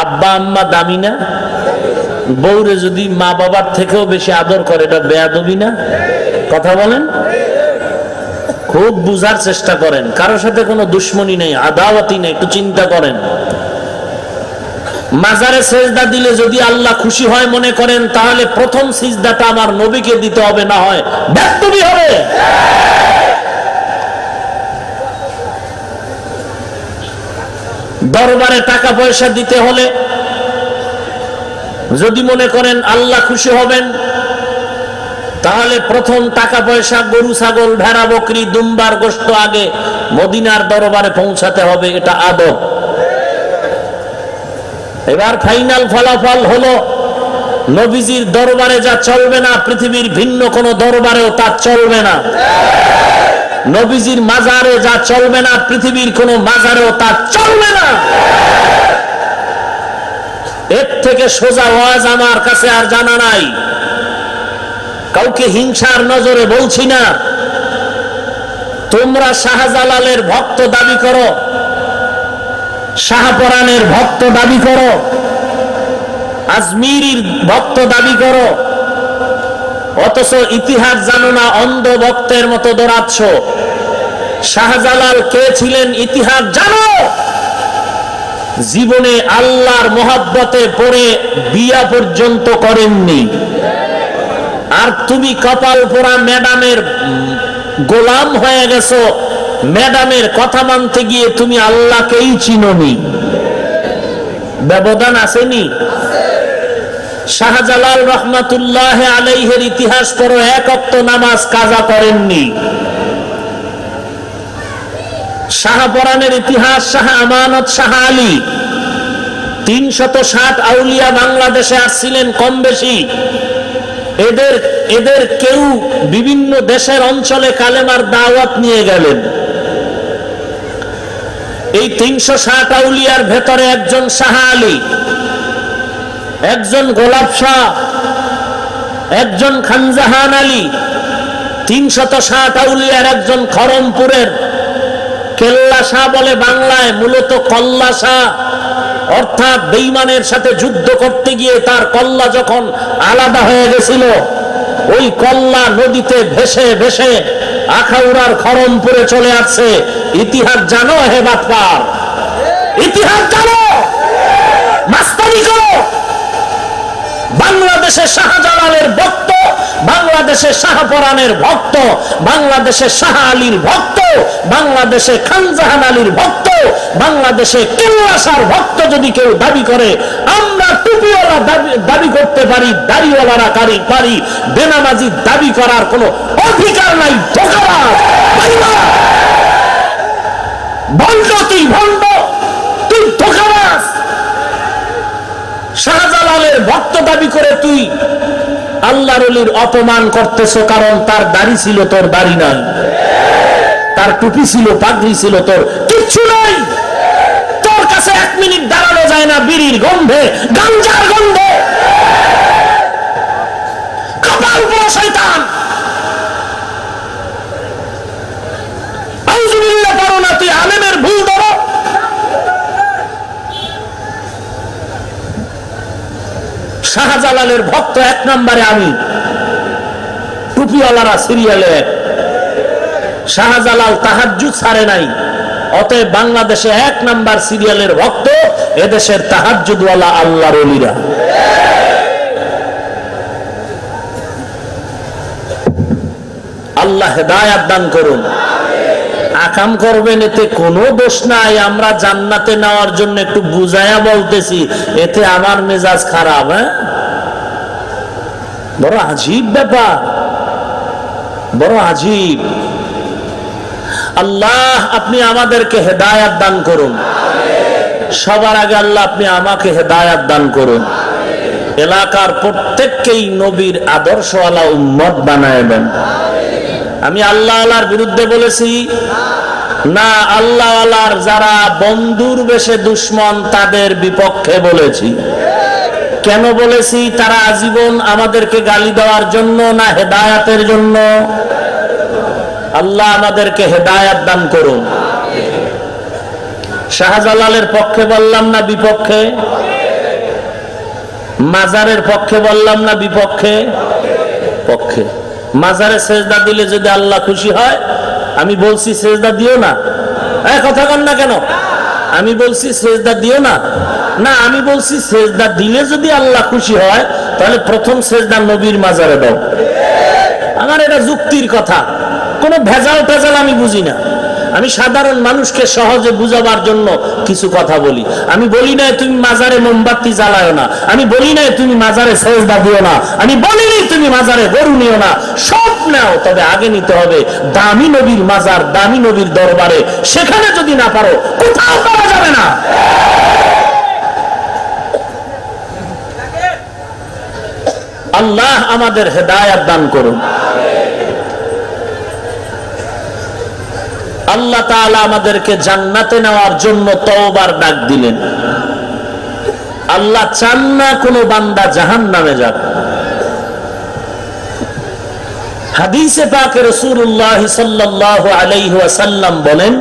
আব্বা আম্মা দামি না? বউরে যদি মা বাবার থেকেও বেশি আদর করে, এটা বেয়াদবি না? কথা বলেন। খুব বুঝার চেষ্টা করেন, কারোর সাথে কোনো দুশ্মনী নেই, আদাওয়াতি নেই, একটু চিন্তা করেন। মাজারে সেজদা দিলে যদি আল্লাহ খুশি হয় মনে করেন, তাহলে প্রথম সিজদাটা আমার নবীকে দিতে হবে, না হয় বেয়াদবি হবে। দরবারে টাকা পয়সা দিতে হলে যদি মনে করেন আল্লাহ খুশি হবেন, তাহলে প্রথম টাকা পয়সা গরু ছাগল ভেড়া বকরি দুম্বার গোশত আগে মদিনার দরবারে পৌঁছাতে হবে, এটা আদব। এবার ফাইনাল ফলাফল হলো, নবীজির দরবারে যা চলবে না পৃথিবীর ভিন্ন কোন দরবারেও তা চলবে না। নবীজির মাজারে যা চলবে না পৃথিবীর কোন মাজারেও তা চলবে না। এর থেকে সোজা ওয়াজ আমার কাছে আর জানা নাই। কাউকে হিংসার নজরে বলছি না। তোমরা শাহজালালের ভক্ত দাবি করো, শাহপরানের ভক্ত দাবি করো, আজমিরির ভক্ত দাবি করো, অথচ ইতিহাস জানো না, অন্ধ ভক্তের মতো দৌড়াচ্ছ। শাহজালাল কে ছিলেন ইতিহাস জানো? জীবনে আল্লাহর মোহাব্বতে পড়ে বিয়া পর্যন্ত করেননি। আর তুমি কপাল পোড়া ম্যাডামের গোলাম হয়ে গেছো। ম্যাডামের কথা মানতে গিয়ে তুমি আল্লাহকেই চিনোনি। ব্যবধান আসেনি? শাহজালাল রহমাতুল্লাহ আলাইহির ইতিহাস পড়ো, এক ওয়াক্ত নামাজ কাজা করেননি। শাহপরানের ইতিহাস, শাহ আমানত, শাহ আলী, 360 আউলিয়া বাংলাদেশে আসছিলেন কম বেশি। এদের কেউ বিভিন্ন দেশের অঞ্চলে কালেমার দাওয়াত নিয়ে গেলেন। এই 360 আউলিয়ার ভেতরে একজন শাহ আলী, একজন গোলাপ শাহ, একজন খানজাহান আলী, 360 আউলিয়ার একজন খরমপুরের কেল্লা শাহ বলে বাংলায়, মূলত কল্লা শাহ, অর্থাৎ বেঈমানের সাথে যুদ্ধ করতে গিয়ে তার কল্লা যখন আলাদা হয়ে গেছিল, ওই কল্লা নদীতে ভেসে ভেসে আখাউড়ার খরমপুরে চলে আসছে। ইতিহাস জানো হে বাটপার? ইতিহাস জানো? মাস্তানি করো। বাংলাদেশের শাহজালালের ভক্ত, বাংলাদেশের শাহপরানের ভক্ত, বাংলাদেশের শাহ আলীর ভক্ত, বাংলাদেশে খানজাহান আলীর ভক্ত, বাংলাদেশে কেল্লাশার ভক্ত যদি কেউ দাবি করে, আমরা টুপিওয়ালা দাবি করতে পারি, দাড়িওয়ালারা পারি, বেনামাজি দাবি করার কোনো অধিকার নাই। ধোঁকাবাজ, ভণ্ড, তুই ভণ্ড, তুই ধোঁকাবাজ। শাহজালালের ভক্ত দাবি করে তুই আল্লাহর ওলির অপমান করতেছ, কারণ তার দাড়ি ছিল, তোর দাড়ি নাই। তার টুপি ছিল, পাগড়ি ছিল, তোর কিচ্ছু নাই। তোর কাছে 1 মিনিট দাঁড়ানো যায় না বিড়ির গন্ধে, গাঞ্জার গন্ধে। কপাল পোড়া শয়তান। আউযুবিল্লাহ পারো না, তুই আলেমের ভুল ধরো। শাহজালালের ভক্ত 1 নম্বরে আমি, টুপিওয়ালারা সিরিয়ালে 1। শাহজালাল তাহাজ্জুদ ছাড়ে নাই, অতএব বাংলাদেশে 1 নাম্বার সিরিয়ালের ভক্ত এদেশের তাহাজ্জুদওয়ালা আল্লাহর ওলিরা। আল্লাহ হেদায়েত দান করুন। আকাম করবেন, এতে কোনো দোষ নাই। আমরা জান্নাতে নেওয়ার জন্য একটু বুঝায়া বলতেছি, এতে আমার মেজাজ খারাপ। হ্যাঁ, বড় আজীব ব্যাপার, বড় আজীব। আল্লাহ আপনি আমাদেরকে হেদায়েত দান করুন। সবার আগে আল্লাহ আপনি আমাকে হেদায়েত দান করুন। এলাকার প্রত্যেককেই নবীর আদর্শওয়ালা উম্মত বানায় দেন। আমি আল্লাহ আল্লাহর বিরুদ্ধে বলেছি না, আল্লাহ আল্লাহর যারা বন্ধুর বেশে দুশ্মন তাদের বিপক্ষে বলেছি। কেন বলেছি? তারা আজীবন আমাদেরকে গালি দেওয়ার জন্য না হেদায়েতের জন্য? আল্লাহ আমাদেরকে হেদায়েত দান করুন। শাহজালালের পক্ষে বললাম না বিপক্ষে? মাজারের পক্ষে বললাম না বিপক্ষে? পক্ষে। মাজারে সেজদা দিলে যদি আল্লাহ খুশি হয়, আমি বলছি সেজদা দিও না। কথা কন না কেন? আমি বলছি সেজদা দিও না? না, আমি বলছি সেজদা দিলে যদি আল্লাহ খুশি হয়, তাহলে প্রথম সেজদা নবীর মাজারে দাও। আমার এটা যুক্তির কথা, কোনো ভেজাল টেজাল আমি বুঝি না। আমি সাধারণ মানুষকে সহজে বুঝাবার জন্য কিছু কথা বলি। আমি বলি না তুমি মাজারে মোমবাতি জ্বালায় না, আমি বলি না তুমি মাজারে সেজদা দিও না, আমি বলিনি তুমি মাজারে গরু নিও না। সব নাও, তবে আগে নিতে হবে দামি নবীর মাজার, দামি নবীর দরবারে। সেখানে যদি না পারো, কোথাও পাওয়া যাবে না। আল্লাহ আমাদের হেদায়েত দান করুন। আল্লাহ তাআলা আমাদেরকে জান্নাতে নেওয়ার জন্য তওবার ডাক দিলেন। আল্লাহ চান না কোনো বান্দা জাহান্নামে যাক। হাদিসে পাকে রাসূলুল্লাহ সাল্লাল্লাহু আলাইহি ওয়াসাল্লাম বলেন,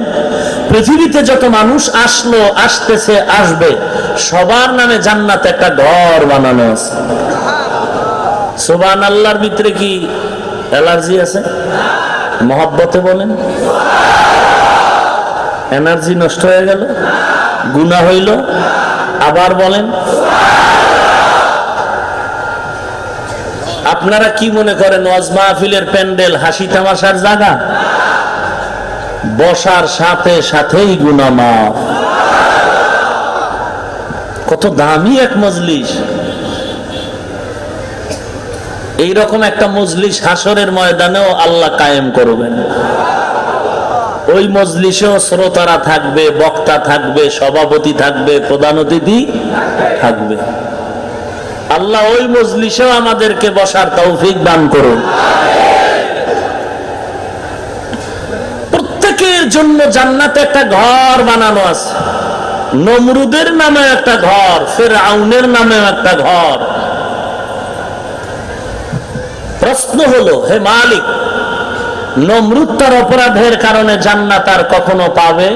পৃথিবীতে যত মানুষ আসলো, আসতেছে, আসবে, সবার নামে জান্নাতে একটা ঘর বানানো আছে। সুবহানাল্লাহর ভিতরে কি অ্যালার্জি আছে? মহব্বতে বলেন, এনার্জি নষ্ট হয়ে গেল, গুনাহ হইল। আবার বলেন। আপনারা কি মনে করেন ওয়াজ মাহফিলের প্যান্ডেল হাসি তামাশার জায়গা? বসার সাথে সাথেই গুনাহ মাফ। কত দামি এক মজলিস। এইরকম একটা মজলিস হাসরের ময়দানেও আল্লাহ কায়েম করবেন। ওই মজলিসেও শ্রোতারা থাকবে, বক্তা থাকবে, সভাপতি থাকবে, প্রধান অতিথি থাকবে। আল্লাহ ওই মজলিসেও আমাদেরকে বসার তৌফিক দান করুন। প্রত্যেকের জন্য জান্নাতে একটা ঘর বানানো আছে। নমরুদের নামে একটা ঘর, ফিরআউনের নামে একটা ঘর। প্রশ্ন হলো, হে মালিক, নমরুদ তার অপরাধের কারণে জান্নাত আর কখনো পাবে?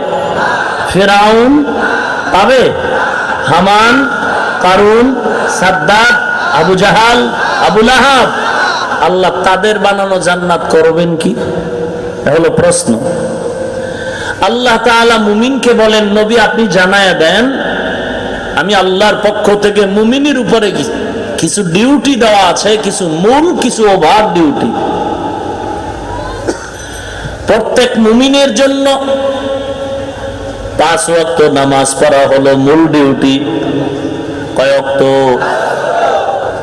ফিরআউন পাবে? হামান, কারুন, সাদ্দাত, আবু জাহাল, আবু লাহাব, আল্লাহ তাদের বানানো জান্নাত করবেন কি? হলো প্রশ্ন। আল্লাহ তাআলা মুমিনকে বলেন, নবী আপনি জানায়া দেন, আমি আল্লাহর পক্ষ থেকে মুমিনের উপরে কিছু ডিউটি দেওয়া আছে, কিছু মূল, কিছু ওভার ডিউটি। প্রত্যেক মুমিনের জন্য 5 ওয়াক্ত নামাজ পড়া হলো মূল ডিউটি। কয় ওয়াক্ত?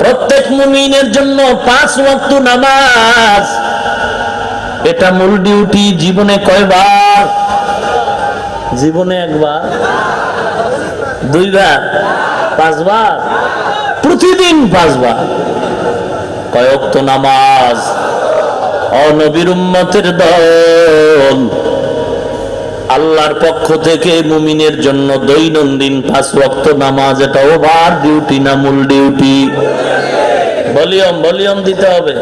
প্রত্যেক মুমিনের জন্য 5 ওয়াক্ত নামাজ, এটা মূল ডিউটি। জীবনে কয়বার? জীবনে একবার, 2 বার, 5 বার, প্রতিদিন 5 বার। কয় ওয়াক্ত নামাজ? নবীর উম্মতের দল, আল্লাহর পক্ষ থেকে মুমিনের জন্য দৈনন্দিন 5 ওয়াক্ত নামাজ। এটা ওভার ডিউটি না মূল ডিউটি? ভলিউম দিতে হবে।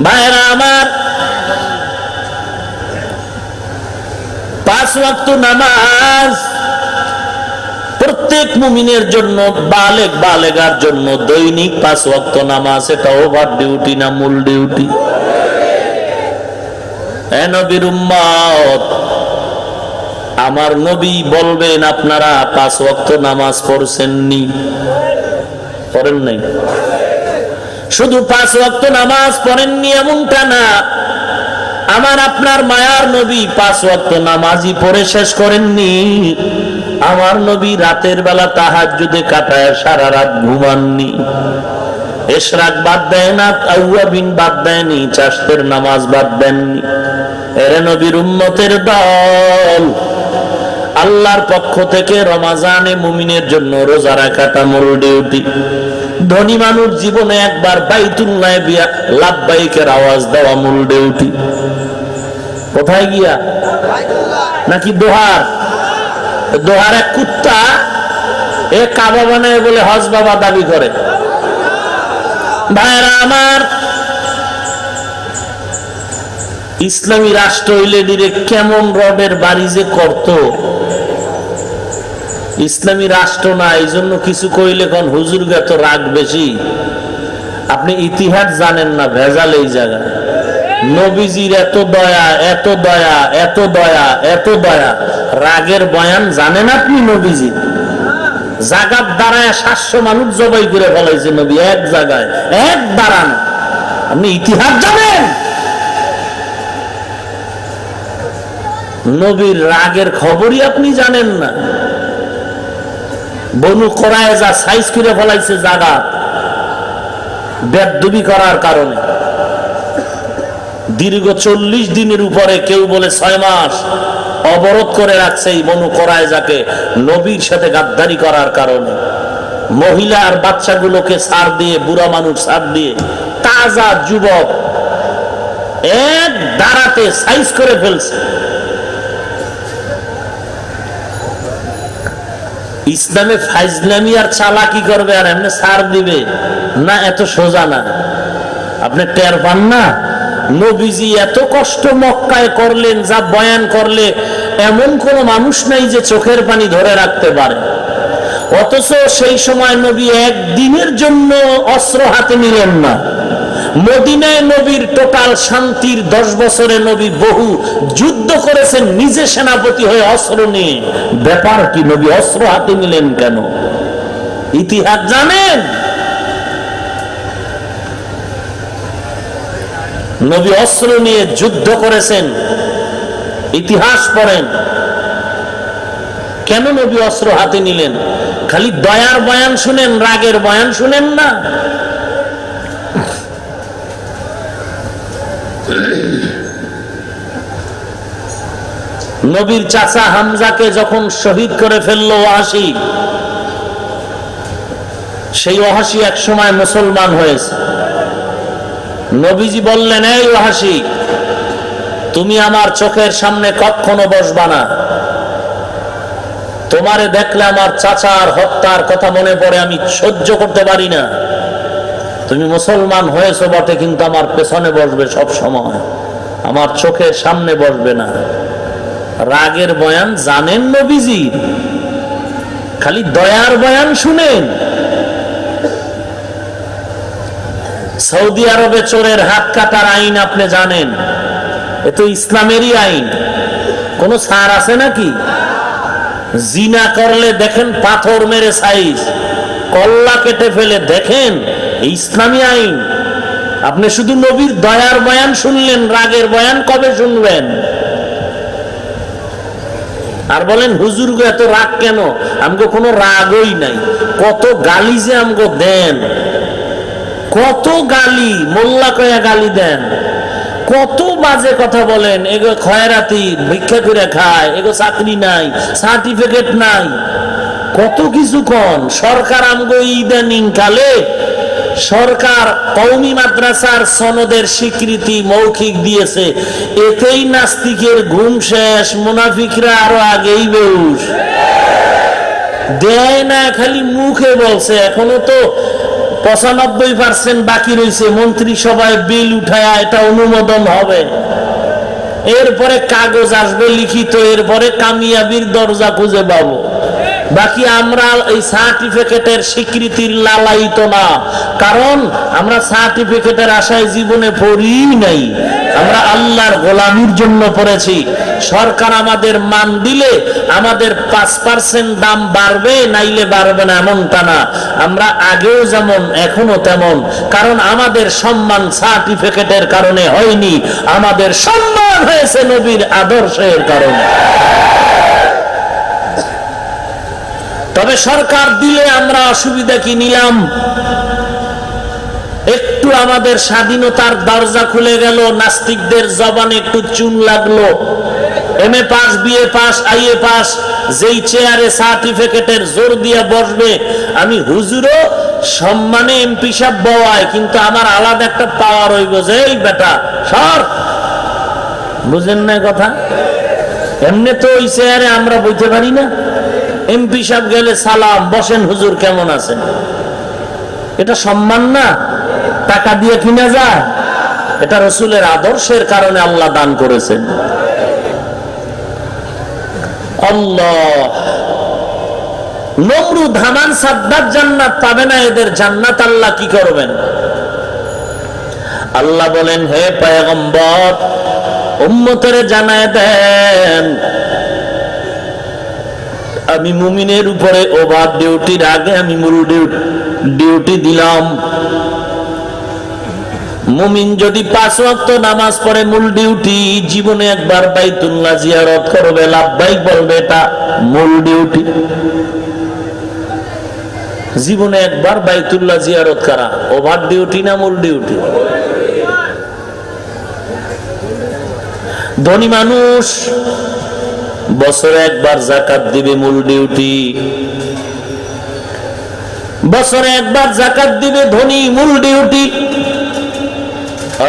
ভাইরা আমার, 5 ওয়াক্ত নামাজ প্রত্যেক মুমিনের জন্য, বালেগ বালেগার জন্য দৈনিক 5 ওয়াক্ত নামাজ। এটা ওভার ডিউটি না মূল ডিউটি? নবীর উম্মত, আমার নবী বলবেন আপনারা 5 ওয়াক্ত নামাজ পড়ছেননি? পড়েন নাই। শুধু 5 ওয়াক্ত নামাজ পড়েননি এমনটা না, আমার আপনার মায়ার নবী 5 ওয়াক্ত নামাজই পড়ে শেষ করেননি। আমার নবী রাতের বেলা তাহাজ্জুদে কাটায় সারা রাত ঘুমাননি। ইশরাক বাদ দেয় না, আউয়াবিন বাদ দেয়নি, চাষের নামাজ বাদ দেননি। এর নবীর উম্মতের দল, আল্লাহর পক্ষ থেকে রমাজানে মুমিনের জন্য রোজা রাখাটা মূল ডিউটি। ধনী মানুষ জীবনে একবার বাইতুল্লাহ বিয়া লাব্বাইকের আওয়াজ দেওয়া মূল ডিউটি। কোথায় গিয়া? নাকি দোহার? দোহার এক কুত্তা এ কাবা বানায় বলে হজ বাবা দাবি করে। ভাইরা আমার, ইসলামী রাষ্ট্র হইলে ডিরেক্ট কেমন রডের বাড়ি যে করত। ইসলামী রাষ্ট্র না, এই জন্য কিছু কইলে কোন হুজুর এত রাগ বেশি। আপনি ইতিহাস জানেন না, ভেজাল এই জায়গায়। নবীজির এত দয়া, এত দয়া, এত দয়া, এত দয়া, রাগের বয়ান জানেন আপনি? নবীজি জাগাত দাঁড়ায় 700 মানুষ জবাই করে ফেলাইছে নবী এক জায়গায়, এক দাঁড়ান। আপনি ইতিহাস জানেন? নবীর রাগের খবরই আপনি জানেন না। বনু কোরাইজা সাইজ করে ফেলাইছে জায়গা বেদবি করার কারণে। দীর্ঘ 40 দিনের উপরে, কেউ বলে 6 মাস অবরোধ করে রাখছে এই বনু কোরাইজাকে নবীর সাথে গাদ্দারি করার কারণে। মহিলা আর বাচ্চাগুলোকে ছাড় দিয়ে, বুড়া মানুষ ছাড় দিয়ে, তাজা যুবক এক দাঁড়াতে সাইজ করে ফেলছে। ইসলামে ফাইজলামি আর চালাকি করবে আর এমনি ছাড় দিবে না, এত সোজা না। আপনি টের পান না? নবীজি এত কষ্ট মক্কায় করলেন, যা বয়ান করলে এমন কোন মানুষ নাই যে চোখের পানি ধরে রাখতে পারে। অথচ সেই সময় নবী একদিনের জন্য অস্ত্র হাতে নিলেন না। মদিনায় নবীর টোটাল শান্তির 10 বছরে নবী বহু যুদ্ধ করেছেন নিজে সেনাপতি হয়ে অস্ত্র নিয়ে। ব্যাপার কি, নবী অস্ত্র হাতে নিলেন কেন? ইতিহাস জানেন? নবী অস্ত্র নিয়ে যুদ্ধ করেছেন, ইতিহাস পড়েন। কেন নবী অস্ত্র হাতে নিলেন? খালি দয়ার বয়ান শুনেন, রাগের বয়ান শুনেন না। নবীর চাচা হামজাকে যখন শহীদ করে ফেললো ওয়াহাশী, সেই ওয়াহাশী এক সময় মুসলমান হয়েছে। নবীজি বললেন, এই ওয়াহাশী, তুমি আমার চোখের সামনে কখনো বসবা না। তোমারে দেখলে আমার চাচার হত্যার কথা মনে পড়ে, আমি সহ্য করতে পারি না। তুমি মুসলমান হয়েছো বটে, কিন্তু আমার পেছনে বসবে সব সময়, আমার চোখের সামনে বসবে না। রাগের বয়ান জানেন নবীজি, খালি দয়ার বয়ান শুনেন। সৌদি আরবে চোরের হাত কাটার আইন আপনি জানেন? এ তো ইসলামেরই আইন, কোন ছাড় আছে নাকি? জিনা করলে দেখেন পাথর মেরে সাইজ, কল্লা কেটে ফেলে, দেখেন ইসলামী আইন। আপনি শুধু নবীর দয়ার বয়ান শুনলেন, রাগের বয়ান কবে শুনবেন? আর বলেন হুজুর গো এত রাগ কেন? আমগো কোনো রাগই নাই। কত গালি যে আমগো দেন, কত গালি, মোল্লা কয়া গালি দেন, কত বাজে কথা বলেন। এগো খয়রাতি, ভিক্ষা করে খায়, এগো চাকরি নাই, সার্টিফিকেট নাই, কত কিছু কন। সরকার আমগো ইদানিং কালে সরকার কওমি মাদ্রাসার সনদের স্বীকৃতি মৌখিক দিয়েছে, এতেই নাস্তিকের ঘুম শেষ, মুনাফিকরা আরো আগেই বেউস। দেয় না, খালি মুখে বলছে। এখনো তো 95% বাকি রয়েছে, মন্ত্রিসভায় বিল উঠায় এটা অনুমোদন হবে, এরপরে কাগজ আসবে লিখিত, এরপরে কামিয়াবির দরজা খুঁজে পাবো। বাকি আমরা এই সার্টিফিকেটের স্বীকৃতির লালায়িত না, কারণ আমরা সার্টিফিকেটের আশায় জীবনে পড়ি নাই। আমরা আল্লাহর গোলামির জন্য পড়েছি। সরকার আমাদের মান দিলে আমাদের 5% দাম বাড়বে, নাইলে বাড়বে না এমনটা না। আমরা আগেও যেমন এখনো তেমন, কারণ আমাদের সম্মান সার্টিফিকেটের কারণে হয়নি, আমাদের সম্মান হয়েছে নবীর আদর্শের কারণে। তবে সরকার দিলে আমরা অসুবিধা কি নিলাম? একটু আমাদের স্বাধীনতার দরজা খুলে গেল, নাস্তিকদের জবানে একটু চুন লাগলো। MA pass, BA pass, IA pass, যেই চেয়ারে সার্টিফিকেটের জোর দিয়ে বসবে, আমি হুজুরও সম্মানে MP সাহেব বওয়ায়, কিন্তু আমার আলাদা একটা পাওয়ার হইব যে এই বেটা সর। বুঝেন না কথা? এমনি তো ওই চেয়ারে আমরা বইতে পারি না। MP সাহেব গেলে সালাম, বসেন হুজুর কেমন আছেন, এটা সম্মান না? টাকা দিয়ে কিনা যায়? এটা রাসূলের আদর্শের কারণে আল্লাহ দান করেছেন। আল্লাহ, নমরুদ, হামান, সাদ্দাত জান্নাত পাবে না, এদের জান্নাত আল্লাহ কি করবেন? আল্লাহ বলেন, হে পয়গম্বর, উম্মতের জানায় দেন, আমি মুমিনের উপরে ওভার ডিউটির আগে আমি মূল ডিউটি দিলাম। মুমিন যদি 5 ওয়াক্ত নামাজ পড়ে, মূল ডিউটি। জীবনে একবার বাইতুল্লাহ জিয়ারত করবে, লাব্বাইক বলবে, এটা মূল ডিউটি। জীবনে একবার বাইতুল্লাহ জিয়ারত করা ওভার ডিউটি না মূল ডিউটি? ধনী মানুষ বছরে একবার যাকাত দিবে, মূল ডিউটি। বছরে একবার যাকাত দিবে ধনী, মূল ডিউটি।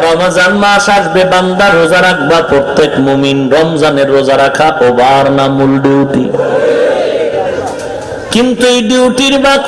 রমজান মাস আসবে, বান্দা রোজা রাখবা, প্রত্যেক মুমিন রমজানের রোজা রাখা ওভার না মূল ডিউটি? কিন্তু এই ডিউটির ভাগ